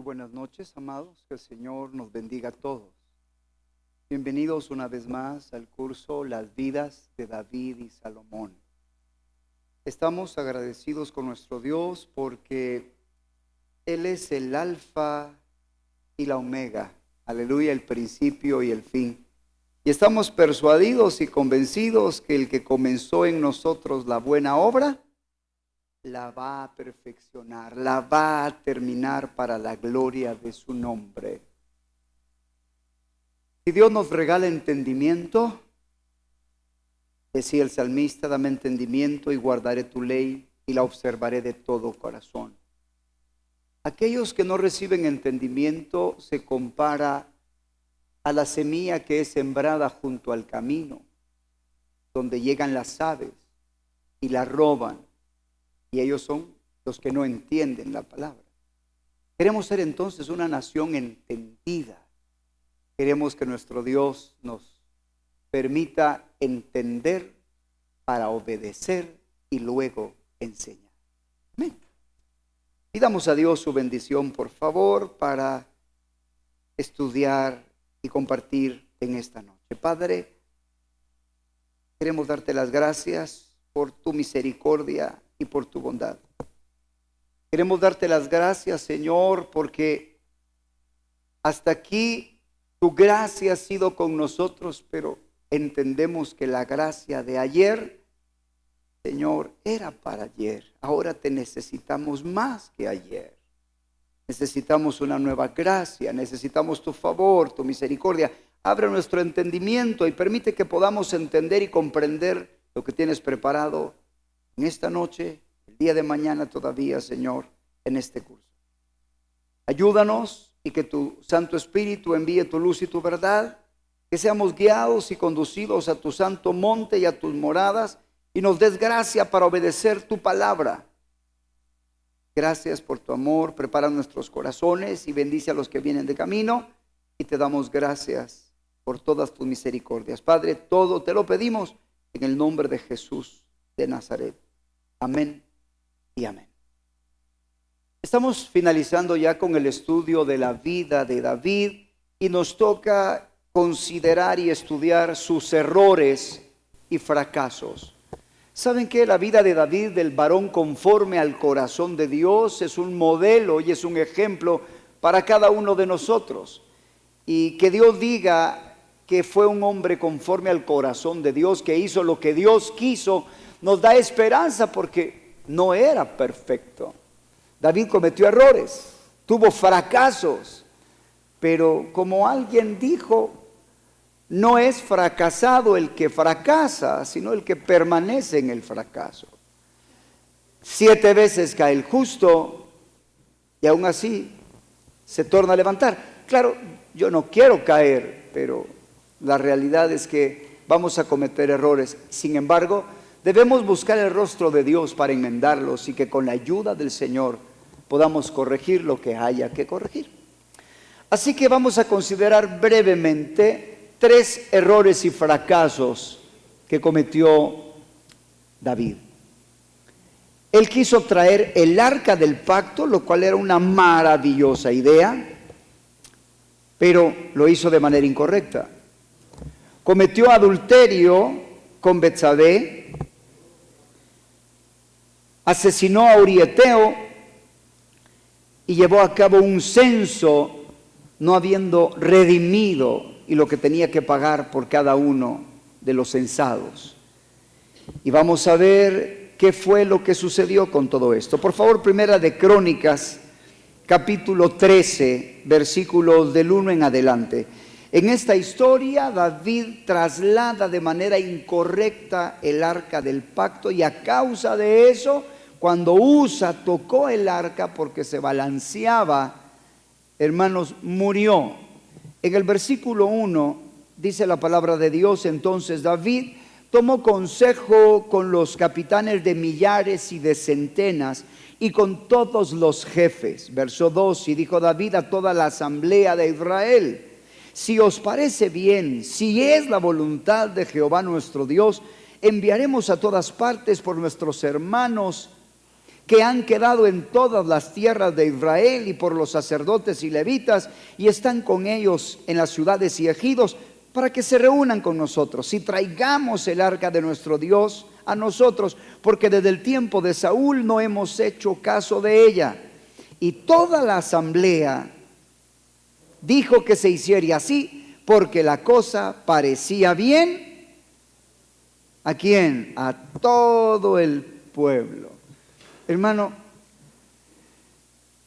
buenas noches, amados. Que el Señor nos bendiga a todos. Bienvenidos una vez más al curso Las vidas de David y Salomón. Estamos agradecidos con nuestro Dios porque Él es el alfa y la omega. Aleluya, el principio y el fin. Y estamos persuadidos y convencidos que el que comenzó en nosotros la buena obra, la va a perfeccionar, la va a terminar para la gloria de su nombre. Si Dios nos regala entendimiento, decía el salmista, dame entendimiento y guardaré tu ley y la observaré de todo corazón. Aquellos que no reciben entendimiento se compara a la semilla que es sembrada junto al camino, donde llegan las aves y la roban. Y ellos son los que no entienden la palabra. Queremos ser entonces una nación entendida. Queremos que nuestro Dios nos permita entender para obedecer y luego enseñar. Amén. Pidamos a Dios su bendición, por favor, para estudiar y compartir en esta noche. Padre, queremos darte las gracias por tu misericordia y por tu bondad. Queremos darte las gracias, Señor, porque hasta aquí tu gracia ha sido con nosotros, pero entendemos que la gracia de ayer, Señor, era para ayer. Ahora te necesitamos más que ayer. Necesitamos una nueva gracia, necesitamos tu favor, tu misericordia. Abre nuestro entendimiento y permite que podamos entender y comprender lo que tienes preparado en esta noche, el día de mañana todavía, Señor, en este curso. Ayúdanos y que tu Santo Espíritu envíe tu luz y tu verdad, que seamos guiados y conducidos a tu santo monte y a tus moradas y nos des gracia para obedecer tu palabra. Gracias por tu amor, prepara nuestros corazones y bendice a los que vienen de camino y te damos gracias por todas tus misericordias. Padre, todo te lo pedimos en el nombre de Jesús de Nazaret. Amén y amén. Estamos finalizando ya con el estudio de la vida de David y nos toca considerar y estudiar sus errores y fracasos. ¿Saben qué? La vida de David, del varón conforme al corazón de Dios, es un modelo y es un ejemplo para cada uno de nosotros. Y que Dios diga que fue un hombre conforme al corazón de Dios, que hizo lo que Dios quiso, nos da esperanza porque no era perfecto. David cometió errores, tuvo fracasos, pero como alguien dijo, no es fracasado el que fracasa, sino el que permanece en el fracaso. 7 veces cae el justo y aún así se torna a levantar. Claro, yo no quiero caer, pero la realidad es que vamos a cometer errores. Sin embargo, debemos buscar el rostro de Dios para enmendarlos y que con la ayuda del Señor podamos corregir lo que haya que corregir. Así que vamos a considerar brevemente 3 errores y fracasos que cometió David. Él quiso traer el arca del pacto, lo cual era una maravillosa idea, pero lo hizo de manera incorrecta. Cometió adulterio con Betsabé, asesinó a Urieteo y llevó a cabo un censo no habiendo redimido y lo que tenía que pagar por cada uno de los censados. Y vamos a ver qué fue lo que sucedió con todo esto. Por favor, Primera de Crónicas, capítulo 13, versículos del 1 en adelante. En esta historia, David traslada de manera incorrecta el arca del pacto y a causa de eso, cuando Usa tocó el arca porque se balanceaba, hermanos, murió. En el versículo 1 dice la palabra de Dios: entonces David tomó consejo con los capitanes de millares y de centenas y con todos los jefes. Verso 2, y dijo David a toda la asamblea de Israel: si os parece bien, si es la voluntad de Jehová nuestro Dios, enviaremos a todas partes por nuestros hermanos que han quedado en todas las tierras de Israel y por los sacerdotes y levitas, y están con ellos en las ciudades y ejidos, para que se reúnan con nosotros y traigamos el arca de nuestro Dios a nosotros, porque desde el tiempo de Saúl no hemos hecho caso de ella. Y toda la asamblea dijo que se hiciera así, porque la cosa parecía bien. ¿A quién? A todo el pueblo. Hermano,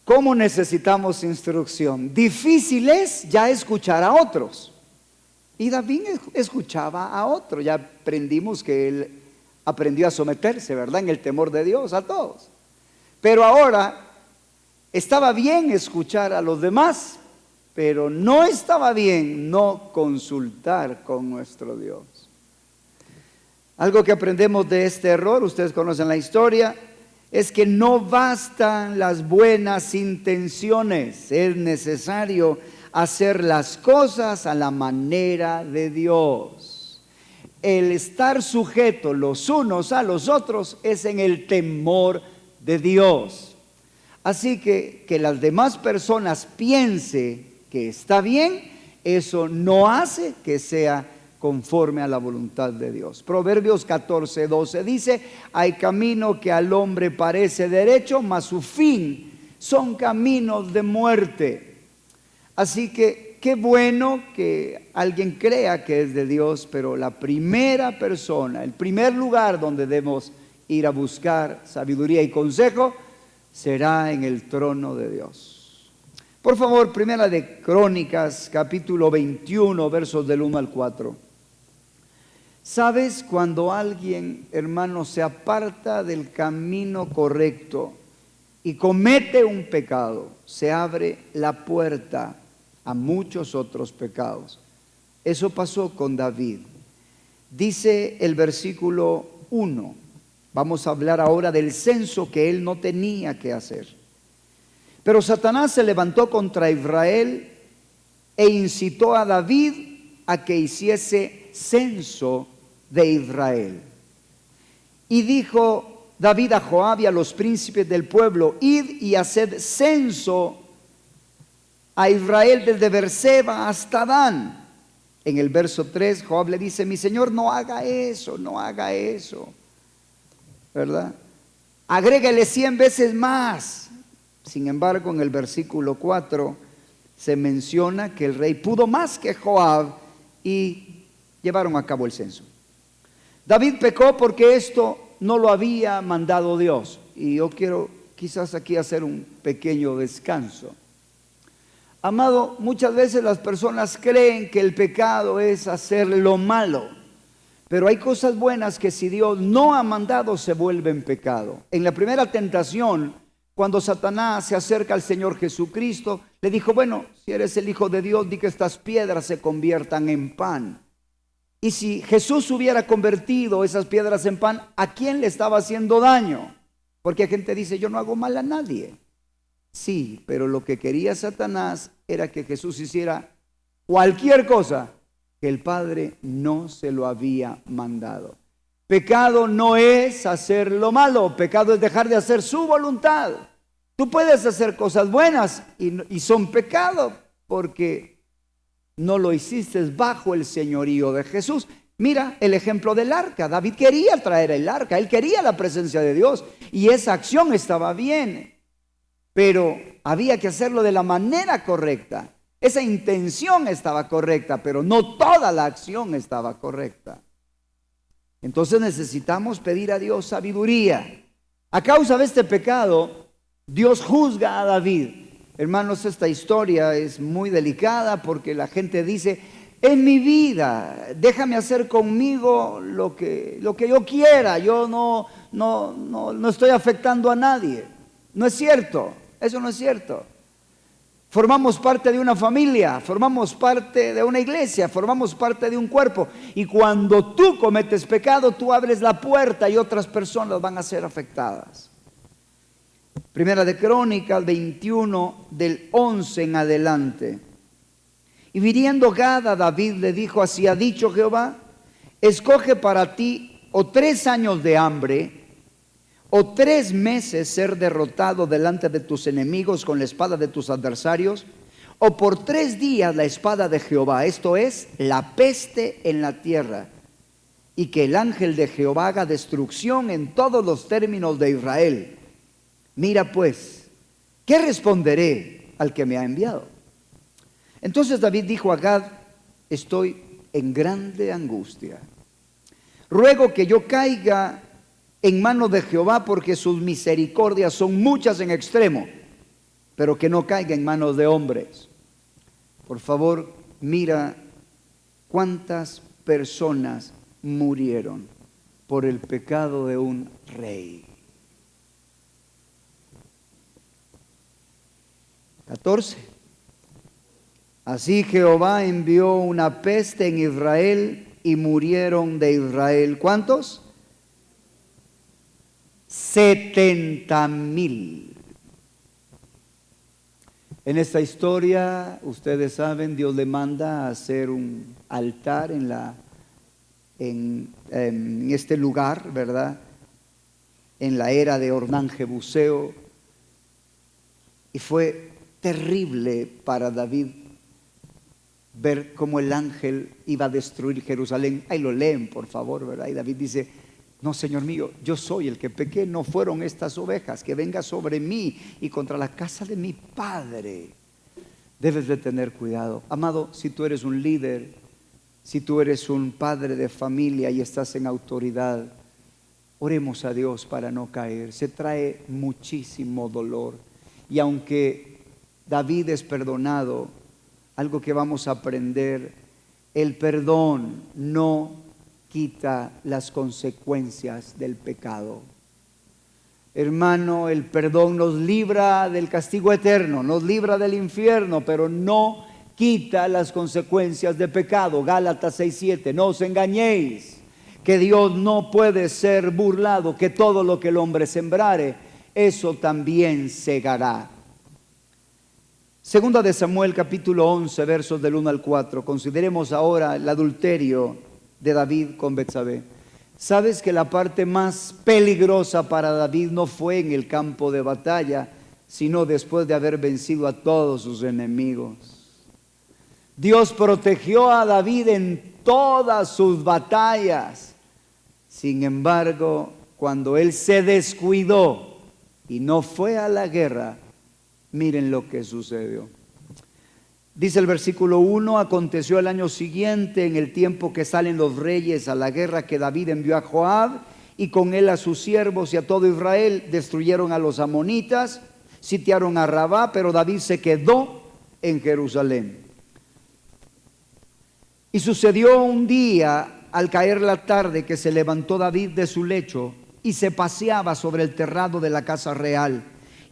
¿cómo necesitamos instrucción? Difícil es ya escuchar a otros. Y David escuchaba a otros. Ya aprendimos que él aprendió a someterse, ¿verdad? En el temor de Dios a todos. Pero ahora estaba bien escuchar a los demás, pero no estaba bien no consultar con nuestro Dios. Algo que aprendemos de este error, ustedes conocen la historia, es que no bastan las buenas intenciones, es necesario hacer las cosas a la manera de Dios. El estar sujetos los unos a los otros es en el temor de Dios. Así que las demás personas piensen que está bien, eso no hace que sea conforme a la voluntad de Dios. Proverbios 14:12 dice: hay camino que al hombre parece derecho, mas su fin son caminos de muerte. Así que qué bueno que alguien crea que es de Dios, pero la primera persona, el primer lugar donde debemos ir a buscar sabiduría y consejo será en el trono de Dios. Por favor, primera de Crónicas, capítulo 21, versos del 1 al 4. ¿Sabes cuando alguien, hermano, se aparta del camino correcto y comete un pecado? Se abre la puerta a muchos otros pecados. Eso pasó con David. Dice el versículo 1. Vamos a hablar ahora del censo que él no tenía que hacer. Pero Satanás se levantó contra Israel e incitó a David a que hiciese censo de Israel. Y dijo David a Joab y a los príncipes del pueblo: id y haced censo a Israel desde Beerseba hasta Dan. En el verso 3 Joab le dice: mi señor, no haga eso, no haga eso, ¿verdad? Agrégale 100 veces más. Sin embargo, en el versículo 4 se menciona que el rey pudo más que Joab y llevaron a cabo el censo. David pecó porque esto no lo había mandado Dios. Y yo quiero quizás aquí hacer un pequeño descanso. Amado, muchas veces las personas creen que el pecado es hacer lo malo. Pero hay cosas buenas que si Dios no ha mandado se vuelven pecado. En la primera tentación, cuando Satanás se acerca al Señor Jesucristo, le dijo: bueno, si eres el Hijo de Dios, di que estas piedras se conviertan en pan. Y si Jesús hubiera convertido esas piedras en pan, ¿a quién le estaba haciendo daño? Porque hay gente que dice: yo no hago mal a nadie. Sí, pero lo que quería Satanás era que Jesús hiciera cualquier cosa que el Padre no se lo había mandado. Pecado no es hacer lo malo, pecado es dejar de hacer su voluntad. Tú puedes hacer cosas buenas y son pecado porque no lo hiciste bajo el señorío de Jesús. Mira el ejemplo del arca. David quería traer el arca, él quería la presencia de Dios y esa acción estaba bien, pero había que hacerlo de la manera correcta. Esa intención estaba correcta, pero no toda la acción estaba correcta. Entonces necesitamos pedir a Dios sabiduría. A causa de este pecado, Dios juzga a David. Hermanos, esta historia es muy delicada porque la gente dice: en mi vida, déjame hacer conmigo lo que yo quiera, yo no estoy afectando a nadie. No es cierto, eso no es cierto. Formamos parte de una familia, formamos parte de una iglesia, formamos parte de un cuerpo. Y cuando tú cometes pecado, tú abres la puerta y otras personas van a ser afectadas. Primera de Crónicas 21, del 11 en adelante. Y viniendo Gad a David le dijo: así ha dicho Jehová: escoge para ti o 3 años de hambre ¿O 3 meses ser derrotado delante de tus enemigos con la espada de tus adversarios? ¿O por 3 días la espada de Jehová, esto es, la peste en la tierra? Y que el ángel de Jehová haga destrucción en todos los términos de Israel. Mira pues, ¿qué responderé al que me ha enviado? Entonces David dijo a Gad: estoy en grande angustia. Ruego que yo caiga en manos de Jehová, porque sus misericordias son muchas en extremo, pero que no caiga en manos de hombres. Por favor, mira cuántas personas murieron por el pecado de un rey. 14. Así Jehová envió una peste en Israel y murieron de Israel, ¿cuántos? 70,000. En esta historia, ustedes saben, Dios le manda a hacer un altar en este lugar, ¿verdad? En la era de Ornán Jebuseo. Y fue terrible para David ver cómo el ángel iba a destruir Jerusalén. Ahí lo leen, por favor, ¿verdad? Y David dice: no, Señor mío, yo soy el que pequé, no fueron estas ovejas, que venga sobre mí y contra la casa de mi padre. Debes de tener cuidado. Amado, si tú eres un líder, si tú eres un padre de familia y estás en autoridad, oremos a Dios para no caer. Se trae muchísimo dolor. Y aunque David es perdonado, algo que vamos a aprender: el perdón no quita las consecuencias del pecado. Hermano, el perdón nos libra del castigo eterno, nos libra del infierno, pero no quita las consecuencias de pecado. Gálatas 6:7, no os engañéis, que Dios no puede ser burlado, que todo lo que el hombre sembrare, eso también segará. Segunda de Samuel, capítulo 11, versos del 1 al 4. Consideremos ahora el adulterio de David con Betsabé. ¿Sabes que la parte más peligrosa para David no fue en el campo de batalla, sino después de haber vencido a todos sus enemigos? Dios protegió a David en todas sus batallas. Sin embargo, cuando él se descuidó y no fue a la guerra, miren lo que sucedió. Dice el versículo 1: aconteció el año siguiente, en el tiempo que salen los reyes a la guerra, que David envió a Joab y con él a sus siervos y a todo Israel. Destruyeron a los amonitas, sitiaron a Rabá, pero David se quedó en Jerusalén. Y sucedió un día, al caer la tarde, que se levantó David de su lecho y se paseaba sobre el terrado de la casa real.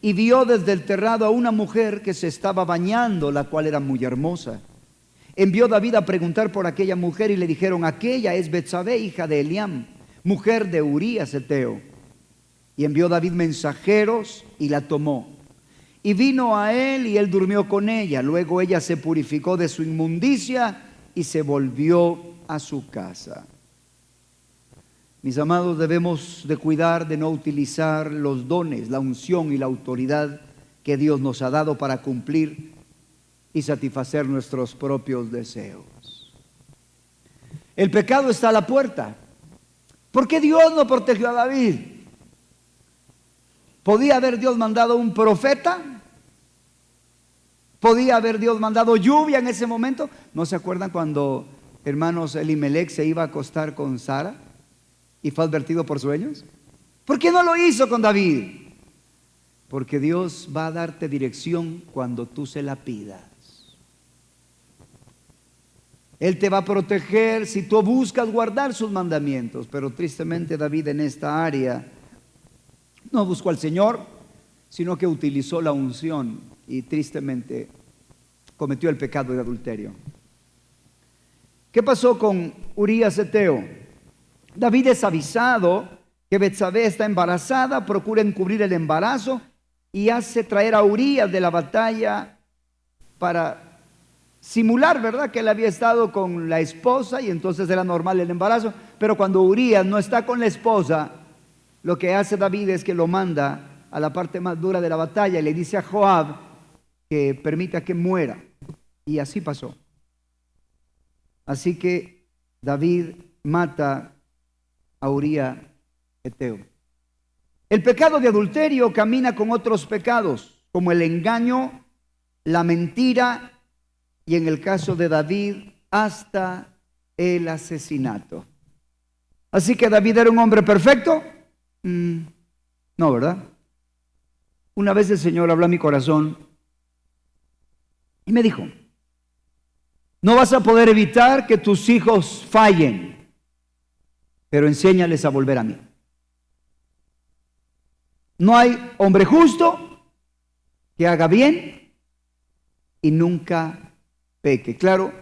Y vio desde el terrado a una mujer que se estaba bañando, la cual era muy hermosa. Envió David a preguntar por aquella mujer y le dijeron: aquella es Betsabé, hija de Eliam, mujer de Urías Heteo. Y envió David mensajeros y la tomó. Y vino a él y él durmió con ella. Luego ella se purificó de su inmundicia y se volvió a su casa. Mis amados, debemos de cuidar de no utilizar los dones, la unción y la autoridad que Dios nos ha dado para cumplir y satisfacer nuestros propios deseos. El pecado está a la puerta. ¿Por qué Dios no protegió a David? ¿Podía haber Dios mandado un profeta? ¿Podía haber Dios mandado lluvia en ese momento? ¿No se acuerdan cuando, hermanos, Elimelech se iba a acostar con Sara y fue advertido por sueños? ¿Por qué no lo hizo con David? Porque Dios va a darte dirección cuando tú se la pidas. Él te va a proteger si tú buscas guardar sus mandamientos. Pero tristemente David en esta área no buscó al Señor, sino que utilizó la unción y tristemente cometió el pecado de adulterio. ¿Qué pasó con Urías Heteo? David es avisado que Betsabé está embarazada, procura encubrir el embarazo y hace traer a Urías de la batalla para simular, ¿verdad?, que él había estado con la esposa y entonces era normal el embarazo. Pero cuando Urías no está con la esposa, lo que hace David es que lo manda a la parte más dura de la batalla y le dice a Joab que permita que muera. Y así pasó. Así que David mata a Uría Eteo. El pecado de adulterio camina con otros pecados, como el engaño, la mentira y, en el caso de David, hasta el asesinato. Así que David era un hombre perfecto. No, ¿verdad? Una vez el Señor habló a mi corazón y me dijo: no vas a poder evitar que tus hijos fallen, pero enséñales a volver a mí. No hay hombre justo que haga bien y nunca peque. Claro,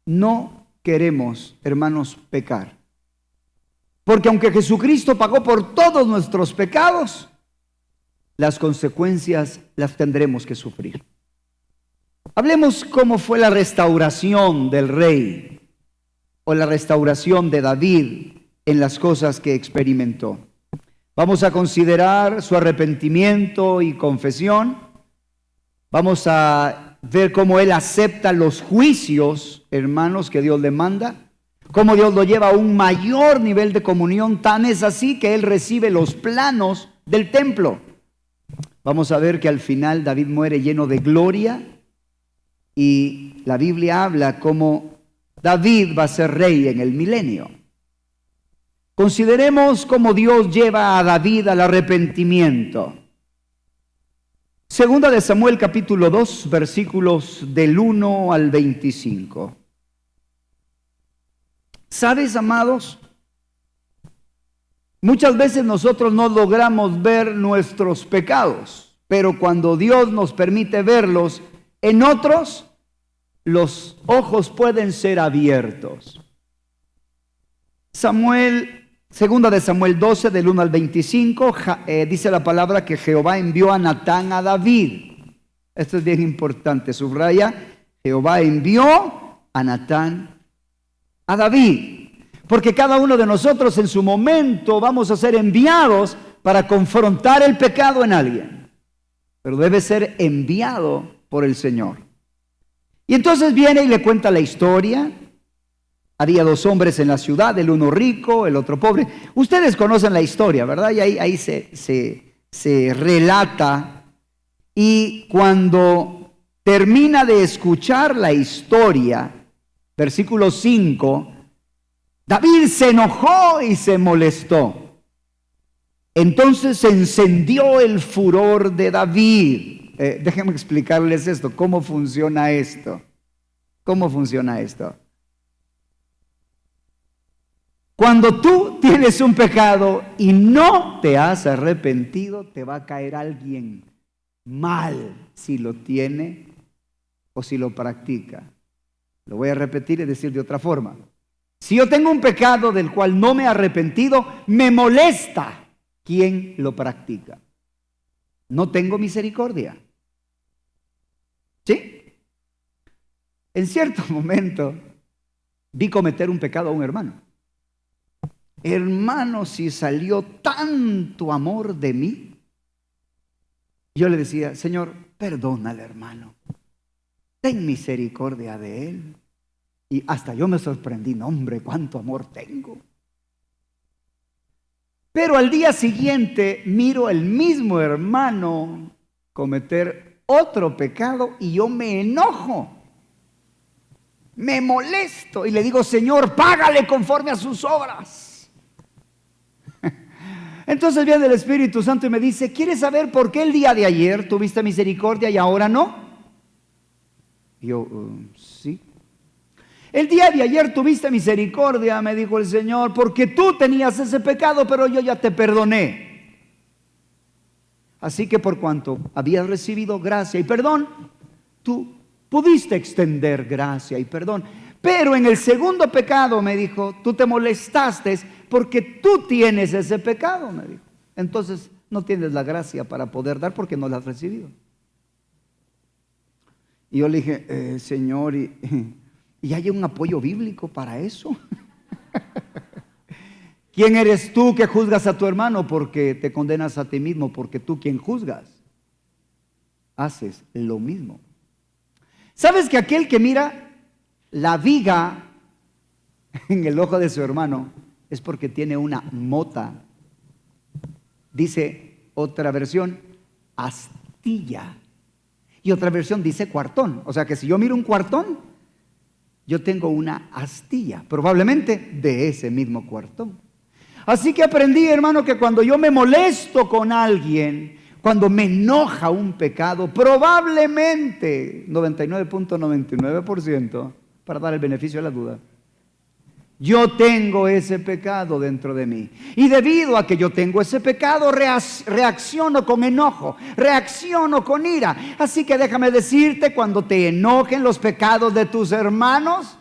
no queremos, hermanos, pecar. Porque aunque Jesucristo pagó por todos nuestros pecados, las consecuencias las tendremos que sufrir. Hablemos cómo fue la restauración del rey o la restauración de David en las cosas que experimentó. Vamos a considerar su arrepentimiento y confesión. Vamos a ver cómo él acepta los juicios, hermanos, que Dios le manda. Cómo Dios lo lleva a un mayor nivel de comunión. Tan es así que él recibe los planos del templo. Vamos a ver que al final David muere lleno de gloria. Y la Biblia habla como David va a ser rey en el milenio. Consideremos cómo Dios lleva a David al arrepentimiento. Segunda de Samuel capítulo 2, versículos del 1 al 25. ¿Sabes, amados? Muchas veces nosotros no logramos ver nuestros pecados, pero cuando Dios nos permite verlos en otros, los ojos pueden ser abiertos. Segunda de Samuel 12, del 1 al 25, dice la palabra que Jehová envió a Natán a David. Esto es bien importante, subraya: Jehová envió a Natán a David. Porque cada uno de nosotros en su momento vamos a ser enviados para confrontar el pecado en alguien. Pero debe ser enviado por el Señor. Y entonces viene y le cuenta la historia. Había dos hombres en la ciudad, el uno rico, el otro pobre. Ustedes conocen la historia, ¿verdad? Y ahí se relata. Y cuando termina de escuchar la historia, versículo 5, David se enojó y se molestó. Entonces se encendió el furor de David. Déjenme explicarles esto. ¿Cómo funciona esto? ¿Cómo funciona esto? Cuando tú tienes un pecado y no te has arrepentido, te va a caer alguien mal si lo tiene o si lo practica. Lo voy a repetir y decir de otra forma. Si yo tengo un pecado del cual no me he arrepentido, me molesta quien lo practica. No tengo misericordia. ¿Sí? En cierto momento vi cometer un pecado a un hermano. Hermano, si salió tanto amor de mí, yo le decía: Señor, perdónale, hermano, ten misericordia de él. Y hasta yo me sorprendí: no, hombre, cuánto amor tengo. Pero al día siguiente miro el mismo hermano cometer otro pecado y yo me enojo, me molesto y le digo: Señor, págale conforme a sus obras. Entonces viene el Espíritu Santo y me dice: ¿quieres saber por qué el día de ayer tuviste misericordia y ahora no? Y yo, sí. El día de ayer tuviste misericordia, me dijo el Señor, porque tú tenías ese pecado, pero yo ya te perdoné. Así que por cuanto habías recibido gracia y perdón, tú pudiste extender gracia y perdón. Pero en el segundo pecado, me dijo, tú te molestaste porque tú tienes ese pecado, me dijo. Entonces no tienes la gracia para poder dar porque no la has recibido. Y yo le dije: Señor, ¿y hay un apoyo bíblico para eso? ¿Quién eres tú que juzgas a tu hermano? Porque te condenas a ti mismo, porque tú quien juzgas, haces lo mismo. ¿Sabes que aquel que mira la viga en el ojo de su hermano es porque tiene una mota? Dice otra versión, astilla. Y otra versión dice cuartón. O sea que si yo miro un cuartón, yo tengo una astilla, probablemente de ese mismo cuartón. Así que aprendí, hermano, que cuando yo me molesto con alguien, cuando me enoja un pecado, probablemente 99.99%, para dar el beneficio de la duda, yo tengo ese pecado dentro de mí. Y debido a que yo tengo ese pecado, reacciono con enojo, reacciono con ira. Así que déjame decirte, cuando te enojen los pecados de tus hermanos,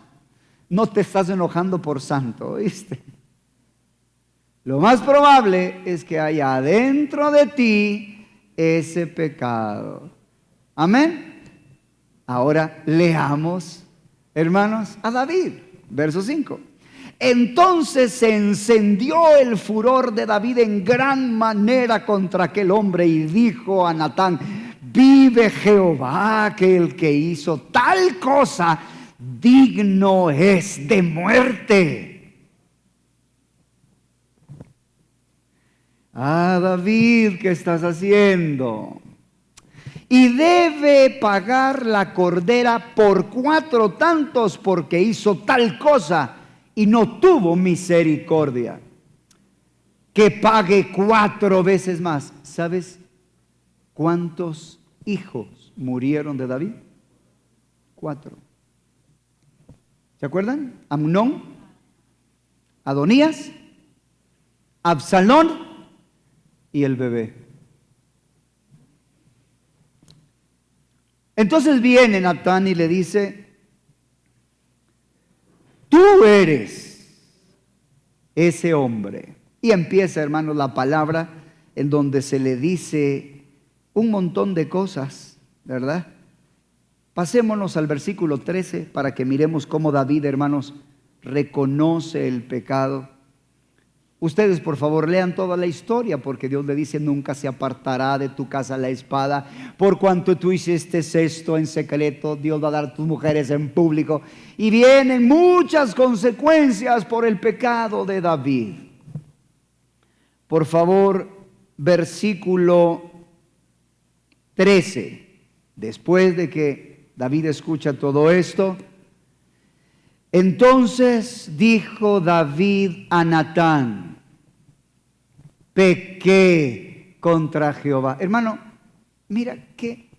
no te estás enojando por santo, ¿oíste? Lo más probable es que haya adentro de ti ese pecado. Amén. Ahora leamos, hermanos, a David, verso 5. Entonces se encendió el furor de David en gran manera contra aquel hombre y dijo a Natán: vive Jehová, que el que hizo tal cosa digno es de muerte. Ah, David, ¿qué estás haciendo? Y debe pagar la cordera por 4 tantos porque hizo tal cosa y no tuvo misericordia. Que pague 4 veces más. ¿Sabes cuántos hijos murieron de David? 4. ¿Se acuerdan? Amnón, Adonías, Absalón y el bebé. Entonces viene Natán y le dice: tú eres ese hombre. Y empieza, hermanos, la palabra en donde se le dice un montón de cosas, ¿verdad? Pasémonos al versículo 13 para que miremos cómo David, hermanos, reconoce el pecado. Ustedes, por favor, lean toda la historia, porque Dios le dice: nunca se apartará de tu casa la espada. Por cuanto tú hiciste esto en secreto, Dios va a dar a tus mujeres en público. Y vienen muchas consecuencias por el pecado de David. Por favor, versículo 13. Después de que David escucha todo esto, entonces dijo David a Natán: pequé contra Jehová. Hermano, mira qué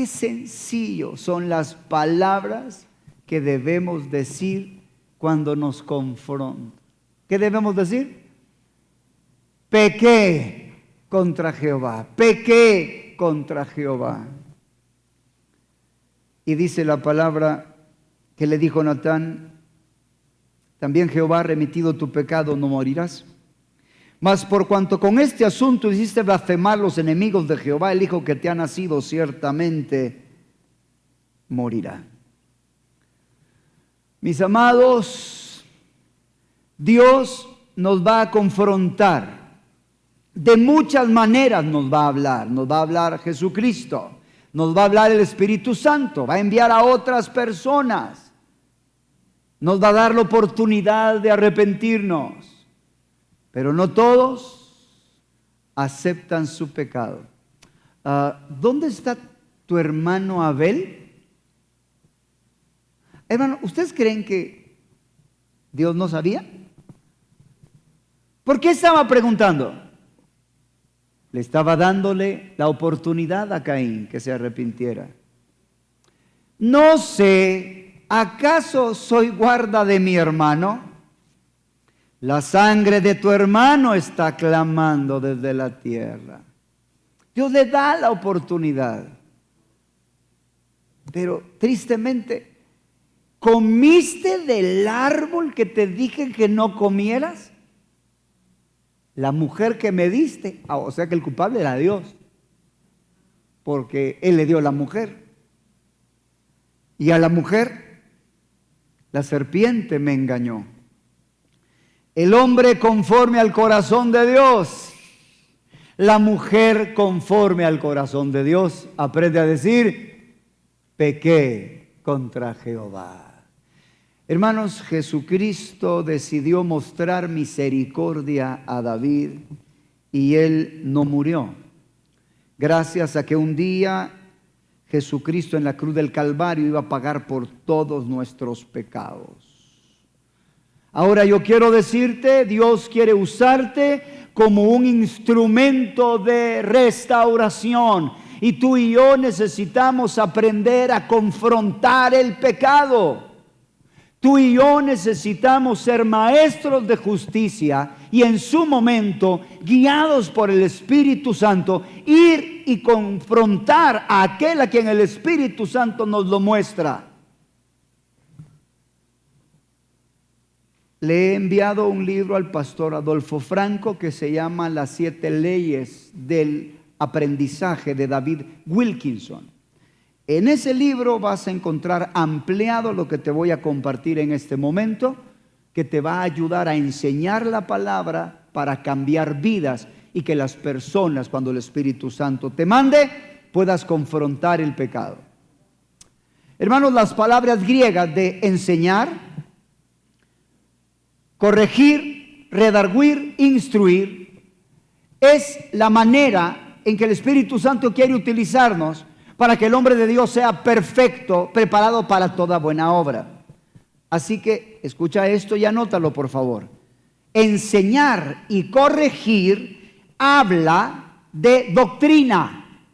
sencillo son las palabras que debemos decir cuando nos confrontan. ¿Qué debemos decir? Pequé contra Jehová, pequé contra Jehová. Y dice la palabra que le dijo Natán: también Jehová ha remitido tu pecado, no morirás. Mas por cuanto con este asunto hiciste blasfemar los enemigos de Jehová, el hijo que te ha nacido ciertamente morirá. Mis amados, Dios nos va a confrontar. De muchas maneras nos va a hablar Jesucristo, nos va a hablar el Espíritu Santo, va a enviar a otras personas, nos va a dar la oportunidad de arrepentirnos, pero no todos aceptan su pecado. ¿Dónde está tu hermano Abel? Hermano, ¿ustedes creen que Dios no sabía? ¿Por qué estaba preguntando? Le estaba dándole la oportunidad a Caín que se arrepintiera. No sé, ¿acaso soy guarda de mi hermano? La sangre de tu hermano está clamando desde la tierra. Dios le da la oportunidad. Pero tristemente, ¿comiste del árbol que te dije que no comieras? La mujer que me diste, o sea que el culpable era Dios, porque Él le dio la mujer. Y a la mujer, la serpiente me engañó. El hombre conforme al corazón de Dios. La mujer conforme al corazón de Dios. Aprende a decir, pequé contra Jehová. Hermanos, Jesucristo decidió mostrar misericordia a David y él no murió. Gracias a que un día Jesucristo en la cruz del Calvario iba a pagar por todos nuestros pecados. Ahora yo quiero decirte, Dios quiere usarte como un instrumento de restauración. Y tú y yo necesitamos aprender a confrontar el pecado. Tú y yo necesitamos ser maestros de justicia y en su momento, guiados por el Espíritu Santo, ir y confrontar a aquel a quien el Espíritu Santo nos lo muestra. Le he enviado un libro al pastor Adolfo Franco que se llama Las 7 leyes del aprendizaje de David Wilkinson. En ese libro vas a encontrar ampliado lo que te voy a compartir en este momento, que te va a ayudar a enseñar la palabra para cambiar vidas y que las personas, cuando el Espíritu Santo te mande, puedas confrontar el pecado. Hermanos, las palabras griegas de enseñar, corregir, redarguir, instruir, es la manera en que el Espíritu Santo quiere utilizarnos para que el hombre de Dios sea perfecto, preparado para toda buena obra. Así que escucha esto y anótalo, por favor. Enseñar y corregir habla de doctrina.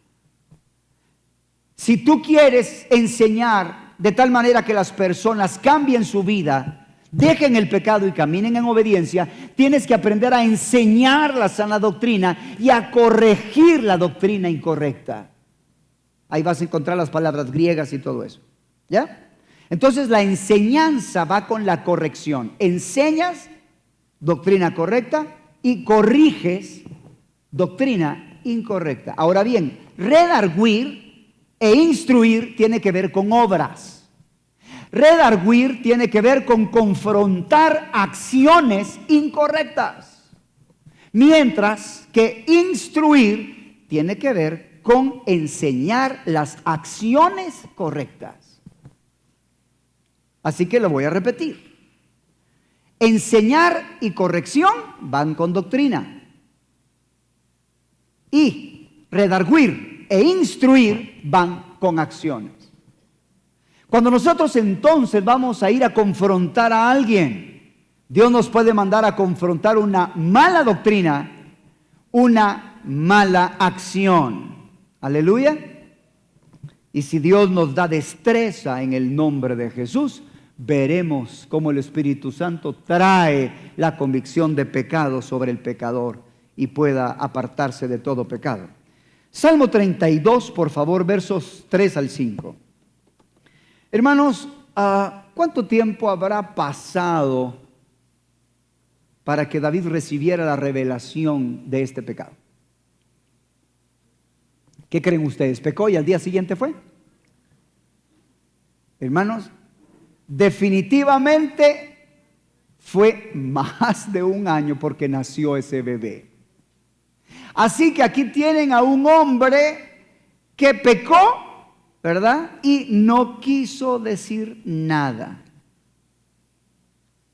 Si tú quieres enseñar de tal manera que las personas cambien su vida, dejen el pecado y caminen en obediencia, tienes que aprender a enseñar la sana doctrina y a corregir la doctrina incorrecta. Ahí vas a encontrar las palabras griegas y todo eso. ¿Ya? Entonces la enseñanza va con la corrección. Enseñas doctrina correcta y corriges doctrina incorrecta. Ahora bien, redarguir e instruir tiene que ver con obras. Redarguir tiene que ver con confrontar acciones incorrectas. Mientras que instruir tiene que ver con enseñar las acciones correctas. Así que lo voy a repetir. Enseñar y corrección van con doctrina. Y redarguir e instruir van con acciones. Cuando nosotros entonces vamos a ir a confrontar a alguien, Dios nos puede mandar a confrontar una mala doctrina, una mala acción. Aleluya. Y si Dios nos da destreza en el nombre de Jesús, veremos cómo el Espíritu Santo trae la convicción de pecado sobre el pecador y pueda apartarse de todo pecado. Salmo 32, por favor, versos 3 al 5. Hermanos, ¿cuánto tiempo habrá pasado para que David recibiera la revelación de este pecado? ¿Qué creen ustedes? ¿Pecó y al día siguiente fue? Hermanos, definitivamente fue más de un año porque nació ese bebé. Así que aquí tienen a un hombre que pecó, ¿verdad? Y no quiso decir nada.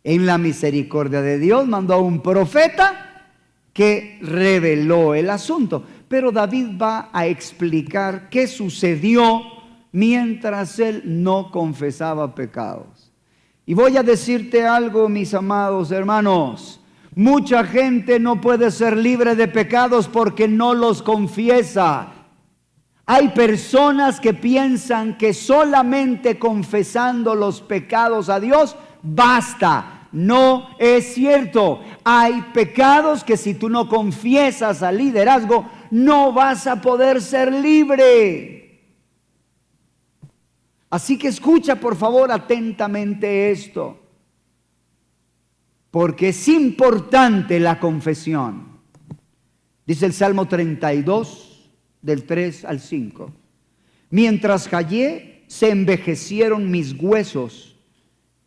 En la misericordia de Dios mandó a un profeta que reveló el asunto. Pero David va a explicar qué sucedió mientras él no confesaba pecados. Y voy a decirte algo, mis amados hermanos. Mucha gente no puede ser libre de pecados porque no los confiesa. Hay personas que piensan que solamente confesando los pecados a Dios basta. No es cierto. Hay pecados que si tú no confiesas al liderazgo, no vas a poder ser libre. Así que escucha por favor atentamente esto, porque es importante la confesión. Dice el Salmo 32, del 3 al 5. Mientras callé, se envejecieron mis huesos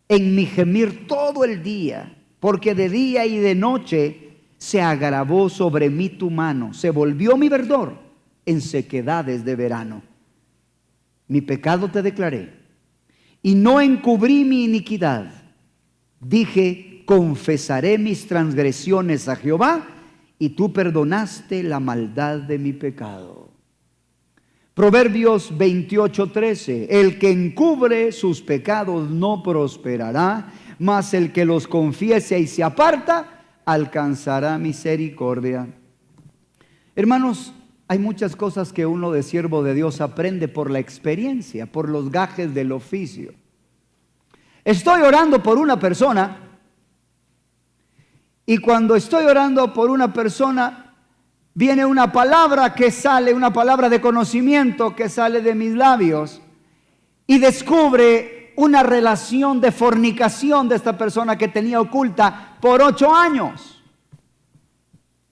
en mi gemir todo el día, porque de día y de noche se agravó sobre mí tu mano, se volvió mi verdor en sequedades de verano. Mi pecado te declaré, y no encubrí mi iniquidad. Dije, confesaré mis transgresiones a Jehová, y tú perdonaste la maldad de mi pecado. Proverbios 28:13, el que encubre sus pecados no prosperará, mas el que los confiese y se aparta, alcanzará misericordia. Hermanos, hay muchas cosas que uno de siervo de Dios aprende por la experiencia, por los gajes del oficio. Estoy orando por una persona, y cuando estoy orando por una persona, viene una palabra que sale, una palabra de conocimiento que sale de mis labios, y descubre una relación de fornicación de esta persona que tenía oculta por 8 años.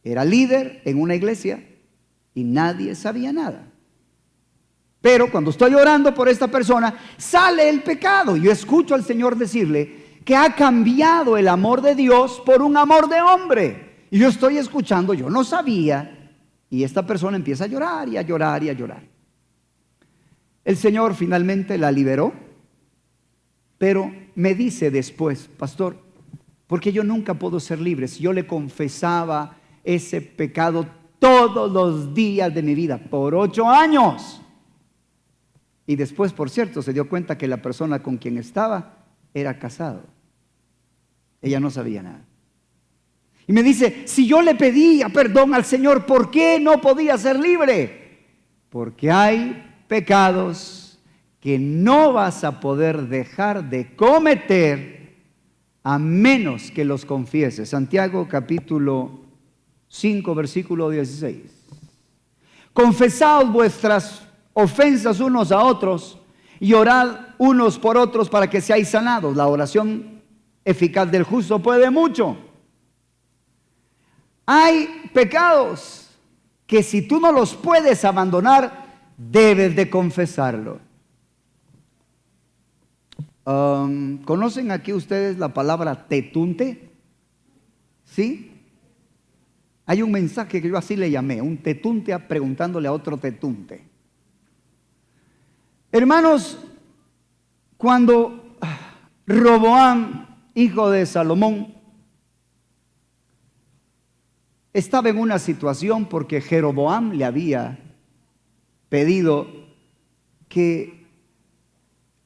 Era líder en una iglesia y nadie sabía nada. Pero cuando estoy orando por esta persona, sale el pecado. Yo escucho al Señor decirle que ha cambiado el amor de Dios por un amor de hombre. Y yo estoy escuchando, yo no sabía, y esta persona empieza a llorar y a llorar y a llorar. El Señor finalmente la liberó, pero me dice después, pastor, porque yo nunca puedo ser libre si yo le confesaba ese pecado todos los días de mi vida por 8 años. Y después, por cierto, se dio cuenta que la persona con quien estaba era casado. Ella no sabía nada. Y me dice, si yo le pedía perdón al Señor, ¿por qué no podía ser libre? Porque hay pecados que no vas a poder dejar de cometer a menos que los confieses. Santiago capítulo 5, versículo 16. Confesaos vuestras ofensas unos a otros y orad unos por otros para que seáis sanados. La oración eficaz del justo puede mucho. Hay pecados que si tú no los puedes abandonar, debes de confesarlo. ¿Conocen aquí ustedes la palabra tetunte? ¿Sí? Hay un mensaje que yo así le llamé, un tetunte preguntándole a otro tetunte. Hermanos, cuando Roboam, hijo de Salomón, estaba en una situación porque Jeroboam le había pedido que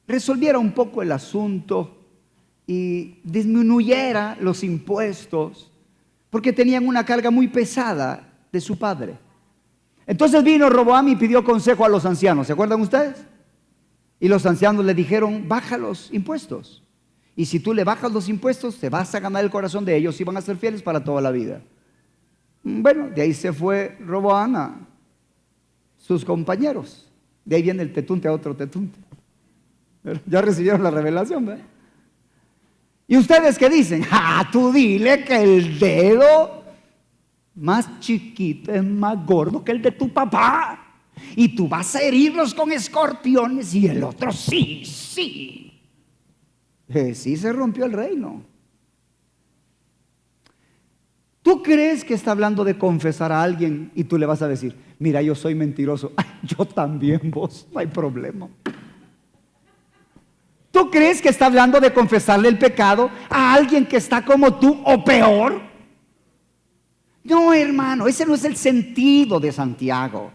resolviera un poco el asunto y disminuyera los impuestos, porque tenían una carga muy pesada de su padre. Entonces vino Roboam y pidió consejo a los ancianos, ¿se acuerdan ustedes? Y los ancianos le dijeron, baja los impuestos, y si tú le bajas los impuestos, te vas a ganar el corazón de ellos y van a ser fieles para toda la vida. Bueno, de ahí se fue Roboam a sus compañeros. De ahí viene el tetunte a otro tetunte. Ya recibieron la revelación, ¿verdad? ¿Y ustedes qué dicen? Tú dile que el dedo más chiquito es más gordo que el de tu papá, y tú vas a herirlos con escorpiones, y el otro sí. Sí se rompió el reino. ¿Tú crees que está hablando de confesar a alguien y tú le vas a decir, mira, yo soy mentiroso? Ay, yo también, vos, no hay problema. ¿Tú crees que está hablando de confesarle el pecado a alguien que está como tú o peor? No, hermano, ese no es el sentido de Santiago.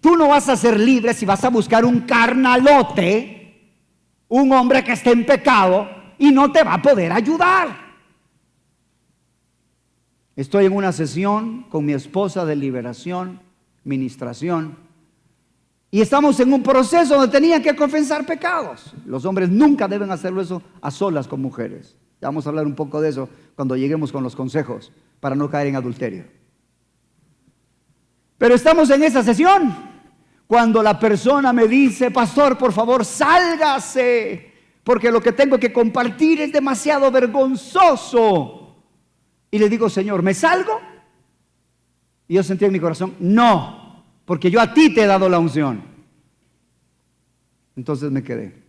Tú no vas a ser libre si vas a buscar un carnalote, un hombre que esté en pecado y no te va a poder ayudar. Estoy en una sesión con mi esposa de liberación, ministración, y estamos en un proceso donde tenían que confesar pecados. Los hombres nunca deben hacerlo eso a solas con mujeres. Ya vamos a hablar un poco de eso cuando lleguemos con los consejos para no caer en adulterio. Pero estamos en esa sesión cuando la persona me dice, pastor, por favor, sálgase, porque lo que tengo que compartir es demasiado vergonzoso. Y le digo, Señor, ¿me salgo? Y yo sentí en mi corazón, no, porque yo a ti te he dado la unción. Entonces me quedé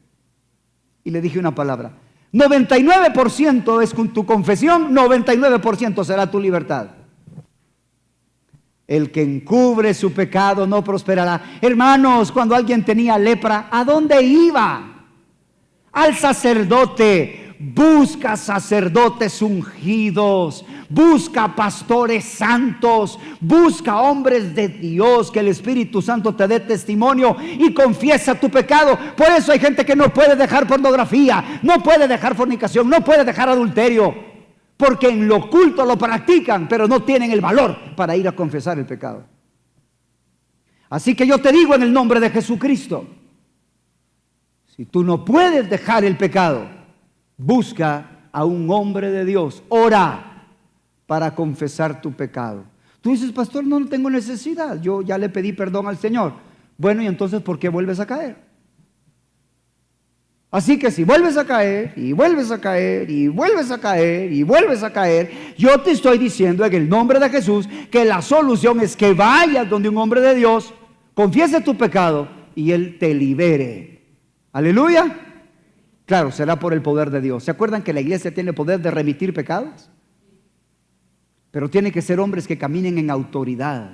y le dije una palabra, 99% es con tu confesión, 99% será tu libertad. El que encubre su pecado no prosperará. Hermanos, cuando alguien tenía lepra, ¿a dónde iba? Al sacerdote. Busca sacerdotes ungidos, busca pastores santos, busca hombres de Dios, que el Espíritu Santo te dé testimonio y confiesa tu pecado. Por eso hay gente que no puede dejar pornografía, no puede dejar fornicación, no puede dejar adulterio, porque en lo oculto lo practican, pero no tienen el valor para ir a confesar el pecado. Así que yo te digo en el nombre de Jesucristo, si tú no puedes dejar el pecado, busca a un hombre de Dios, ora para confesar tu pecado. Tú dices, pastor, no tengo necesidad, yo ya le pedí perdón al Señor. Bueno, y entonces, ¿por qué vuelves a caer? Así que si vuelves a caer, y vuelves a caer, y vuelves a caer, y vuelves a caer, yo te estoy diciendo en el nombre de Jesús que la solución es que vayas donde un hombre de Dios, confiese tu pecado y Él te libere. Aleluya. Claro, será por el poder de Dios. ¿Se acuerdan que la iglesia tiene poder de remitir pecados? Pero tienen que ser hombres que caminen en autoridad.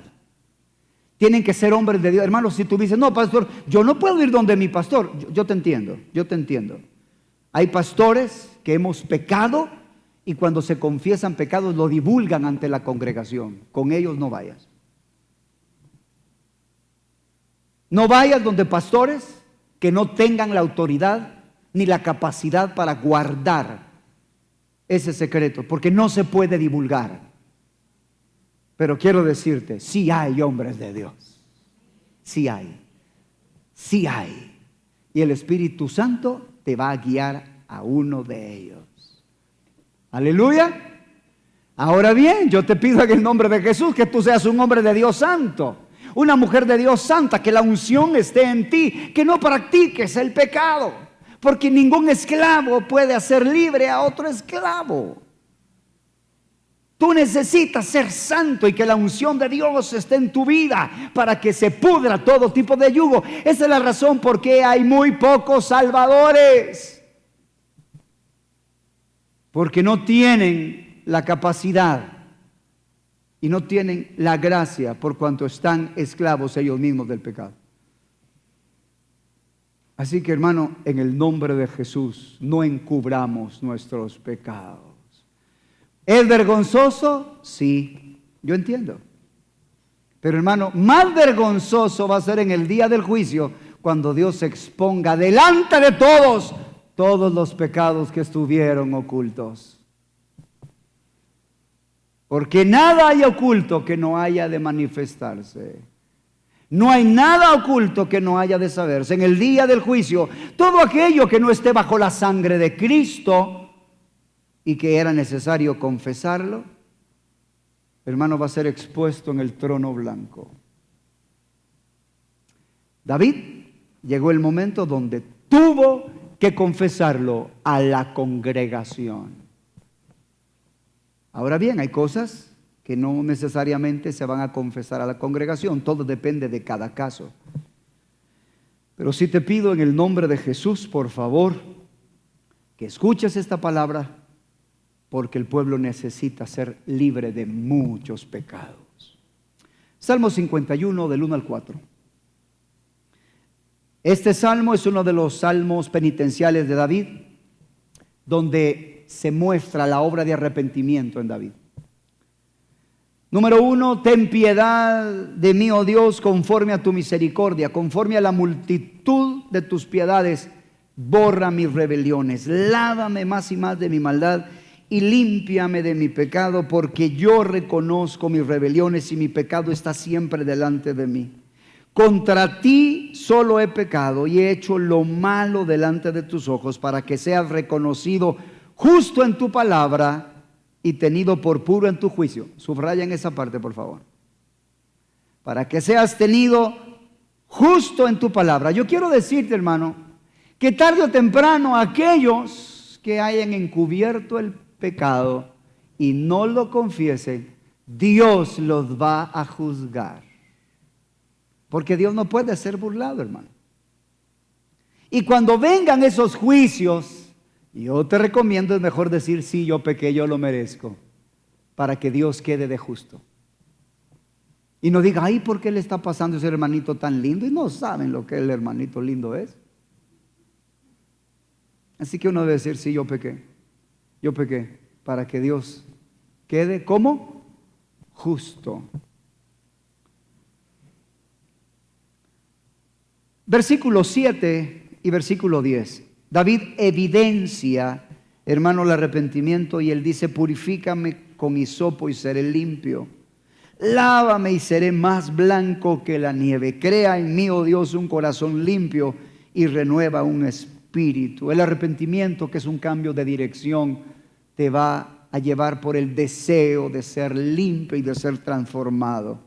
Tienen que ser hombres de Dios. Hermanos, si tú dices, no, pastor, yo no puedo ir donde mi pastor. Yo te entiendo, yo te entiendo. Hay pastores que hemos pecado y cuando se confiesan pecados lo divulgan ante la congregación. Con ellos no vayas. No vayas donde pastores que no tengan la autoridad ni la capacidad para guardar ese secreto, porque no se puede divulgar. Pero quiero decirte, sí hay hombres de Dios, sí hay, sí hay, y el Espíritu Santo te va a guiar a uno de ellos. Aleluya. Ahora bien, yo te pido en el nombre de Jesús que tú seas un hombre de Dios santo, una mujer de Dios santa, que la unción esté en ti, que no practiques el pecado. Porque ningún esclavo puede hacer libre a otro esclavo. Tú necesitas ser santo y que la unción de Dios esté en tu vida para que se pudra todo tipo de yugo. Esa es la razón por qué hay muy pocos salvadores. Porque no tienen la capacidad y no tienen la gracia por cuanto están esclavos ellos mismos del pecado. Así que, hermano, en el nombre de Jesús, no encubramos nuestros pecados. ¿Es vergonzoso? Sí, yo entiendo. Pero, hermano, más vergonzoso va a ser en el día del juicio, cuando Dios exponga delante de todos los pecados que estuvieron ocultos. Porque nada hay oculto que no haya de manifestarse. No hay nada oculto que no haya de saberse. En el día del juicio, todo aquello que no esté bajo la sangre de Cristo y que era necesario confesarlo, hermano, va a ser expuesto en el trono blanco. David llegó el momento donde tuvo que confesarlo a la congregación. Ahora bien, hay cosas que no necesariamente se van a confesar a la congregación, todo depende de cada caso. Pero sí te pido en el nombre de Jesús, por favor, que escuches esta palabra, porque el pueblo necesita ser libre de muchos pecados. Salmo 51, del 1 al 4. Este salmo es uno de los salmos penitenciales de David, donde se muestra la obra de arrepentimiento en David. Número 1, ten piedad de mí, oh Dios, conforme a tu misericordia, conforme a la multitud de tus piedades, borra mis rebeliones, lávame más y más de mi maldad y límpiame de mi pecado, porque yo reconozco mis rebeliones y mi pecado está siempre delante de mí. Contra ti solo he pecado y he hecho lo malo delante de tus ojos, para que seas reconocido justo en tu palabra y tenido por puro en tu juicio. Subrayan esa parte, por favor. Para que seas tenido justo en tu palabra. Yo quiero decirte, hermano, que tarde o temprano aquellos que hayan encubierto el pecado y no lo confiesen, Dios los va a juzgar. Porque Dios no puede ser burlado, hermano. Y cuando vengan esos juicios, Yo te recomiendo, es mejor decir, sí, yo pequé, yo lo merezco, para que Dios quede de justo. Y no diga, ay, ¿por qué le está pasando ese hermanito tan lindo? Y no saben lo que el hermanito lindo es. Así que uno debe decir, sí, yo pequé, para que Dios quede como justo. Versículo 7 y versículo 10. David evidencia, hermano, el arrepentimiento, y él dice, purifícame con hisopo y seré limpio. Lávame y seré más blanco que la nieve. Crea en mí, oh Dios, un corazón limpio y renueva un espíritu. El arrepentimiento, que es un cambio de dirección, te va a llevar por el deseo de ser limpio y de ser transformado.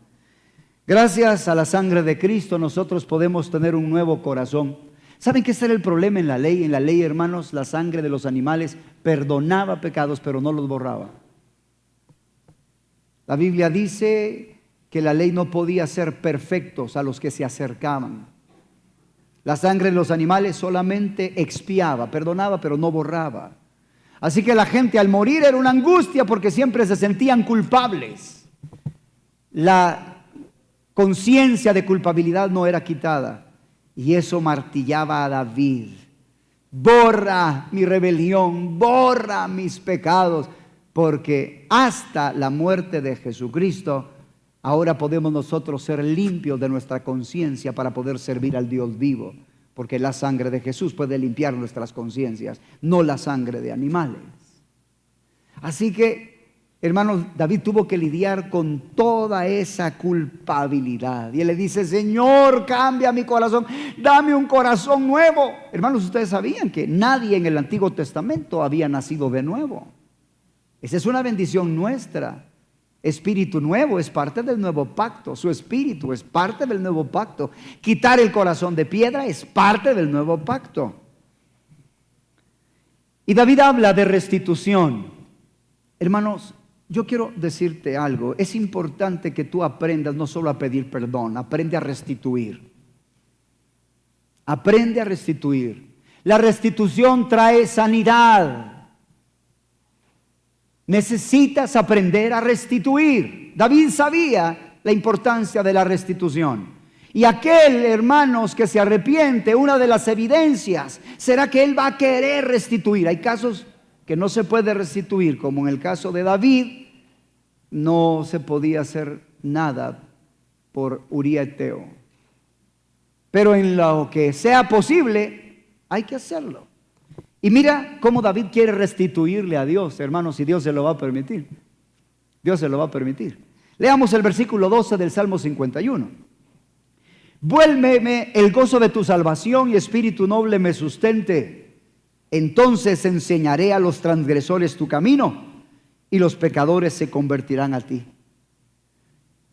Gracias a la sangre de Cristo nosotros podemos tener un nuevo corazón. ¿Saben qué era el problema en la ley? En la ley, hermanos, la sangre de los animales perdonaba pecados, pero no los borraba. La Biblia dice que la ley no podía hacer perfectos a los que se acercaban. La sangre de los animales solamente expiaba, perdonaba, pero no borraba. Así que la gente al morir era una angustia porque siempre se sentían culpables. La conciencia de culpabilidad no era quitada. Y eso martillaba a David. Borra mi rebelión, borra mis pecados. Porque hasta la muerte de Jesucristo, ahora podemos nosotros ser limpios de nuestra conciencia para poder servir al Dios vivo. Porque la sangre de Jesús puede limpiar nuestras conciencias, no la sangre de animales. Así que, hermanos, David tuvo que lidiar con toda esa culpabilidad. Y él le dice, Señor, cambia mi corazón, dame un corazón nuevo. Hermanos, ustedes sabían que nadie en el Antiguo Testamento había nacido de nuevo. Esa es una bendición nuestra. Espíritu nuevo es parte del nuevo pacto. Su espíritu es parte del nuevo pacto. Quitar el corazón de piedra es parte del nuevo pacto. Y David habla de restitución. Hermanos, yo quiero decirte algo. Es importante que tú aprendas no solo a pedir perdón, aprende a restituir. Aprende a restituir. La restitución trae sanidad. Necesitas aprender a restituir. David sabía la importancia de la restitución. Y aquel, hermanos, que se arrepiente, una de las evidencias será que él va a querer restituir. Hay casos que no se puede restituir, como en el caso de David, no se podía hacer nada por Uría Eteo. Pero en lo que sea posible, hay que hacerlo. Y mira cómo David quiere restituirle a Dios, hermanos, y Dios se lo va a permitir. Dios se lo va a permitir. Leamos el versículo 12 del Salmo 51. Vuélveme el gozo de tu salvación y espíritu noble me sustente. Entonces enseñaré a los transgresores tu camino y los pecadores se convertirán a ti.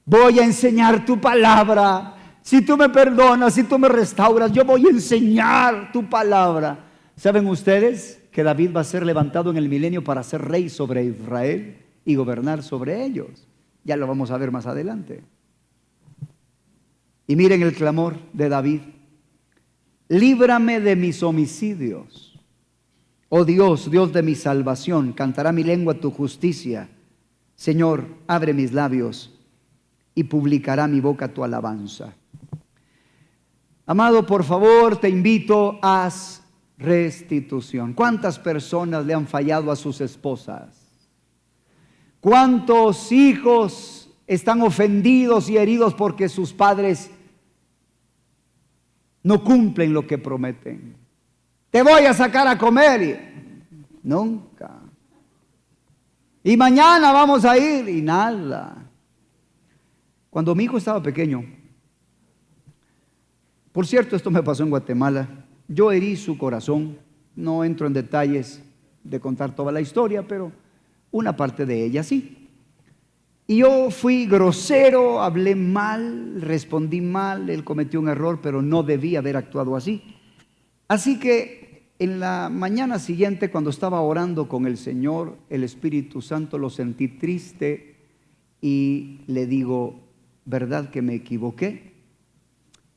Voy a enseñar tu palabra. Si tú me perdonas, si tú me restauras, yo voy a enseñar tu palabra. ¿Saben ustedes que David va a ser levantado en el milenio para ser rey sobre Israel y gobernar sobre ellos? Ya lo vamos a ver más adelante. Y miren el clamor de David. Líbrame de mis homicidios. Oh Dios, Dios de mi salvación, cantará mi lengua tu justicia. Señor, abre mis labios y publicará mi boca tu alabanza. Amado, por favor, te invito a restitución. ¿Cuántas personas le han fallado a sus esposas? ¿Cuántos hijos están ofendidos y heridos porque sus padres no cumplen lo que prometen? Te voy a sacar a comer. Y nunca. Y mañana vamos a ir y nada. Cuando mi hijo estaba pequeño, por cierto, esto me pasó en Guatemala. Yo herí su corazón, no entro en detalles de contar toda la historia, pero una parte de ella sí. Y yo fui grosero, hablé mal, respondí mal, él cometió un error, pero no debía haber actuado así. Así que en la mañana siguiente, cuando estaba orando con el Señor, el Espíritu Santo, lo sentí triste y le digo, ¿verdad que me equivoqué?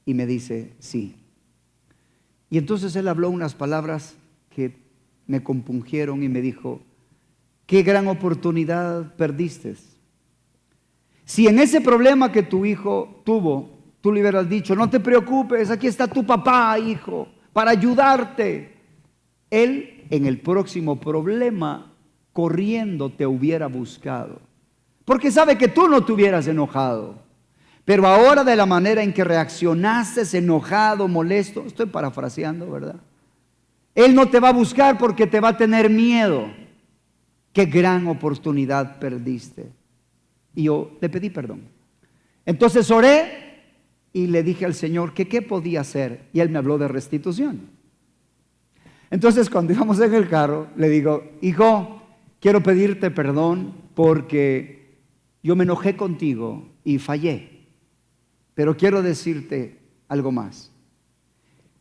Y me dice, sí. Y entonces él habló unas palabras que me compungieron y me dijo, qué gran oportunidad perdiste. Si en ese problema que tu hijo tuvo, tú le hubieras dicho, no te preocupes, aquí está tu papá, hijo, para ayudarte. Él en el próximo problema, corriendo, te hubiera buscado. Porque sabe que tú no te hubieras enojado. Pero ahora de la manera en que reaccionaste, enojado, molesto, estoy parafraseando, ¿verdad? Él no te va a buscar porque te va a tener miedo. Qué gran oportunidad perdiste. Y yo le pedí perdón. Entonces oré y le dije al Señor que qué podía hacer. Y Él me habló de restitución. Entonces cuando íbamos en el carro, le digo, hijo, quiero pedirte perdón porque yo me enojé contigo y fallé. Pero quiero decirte algo más.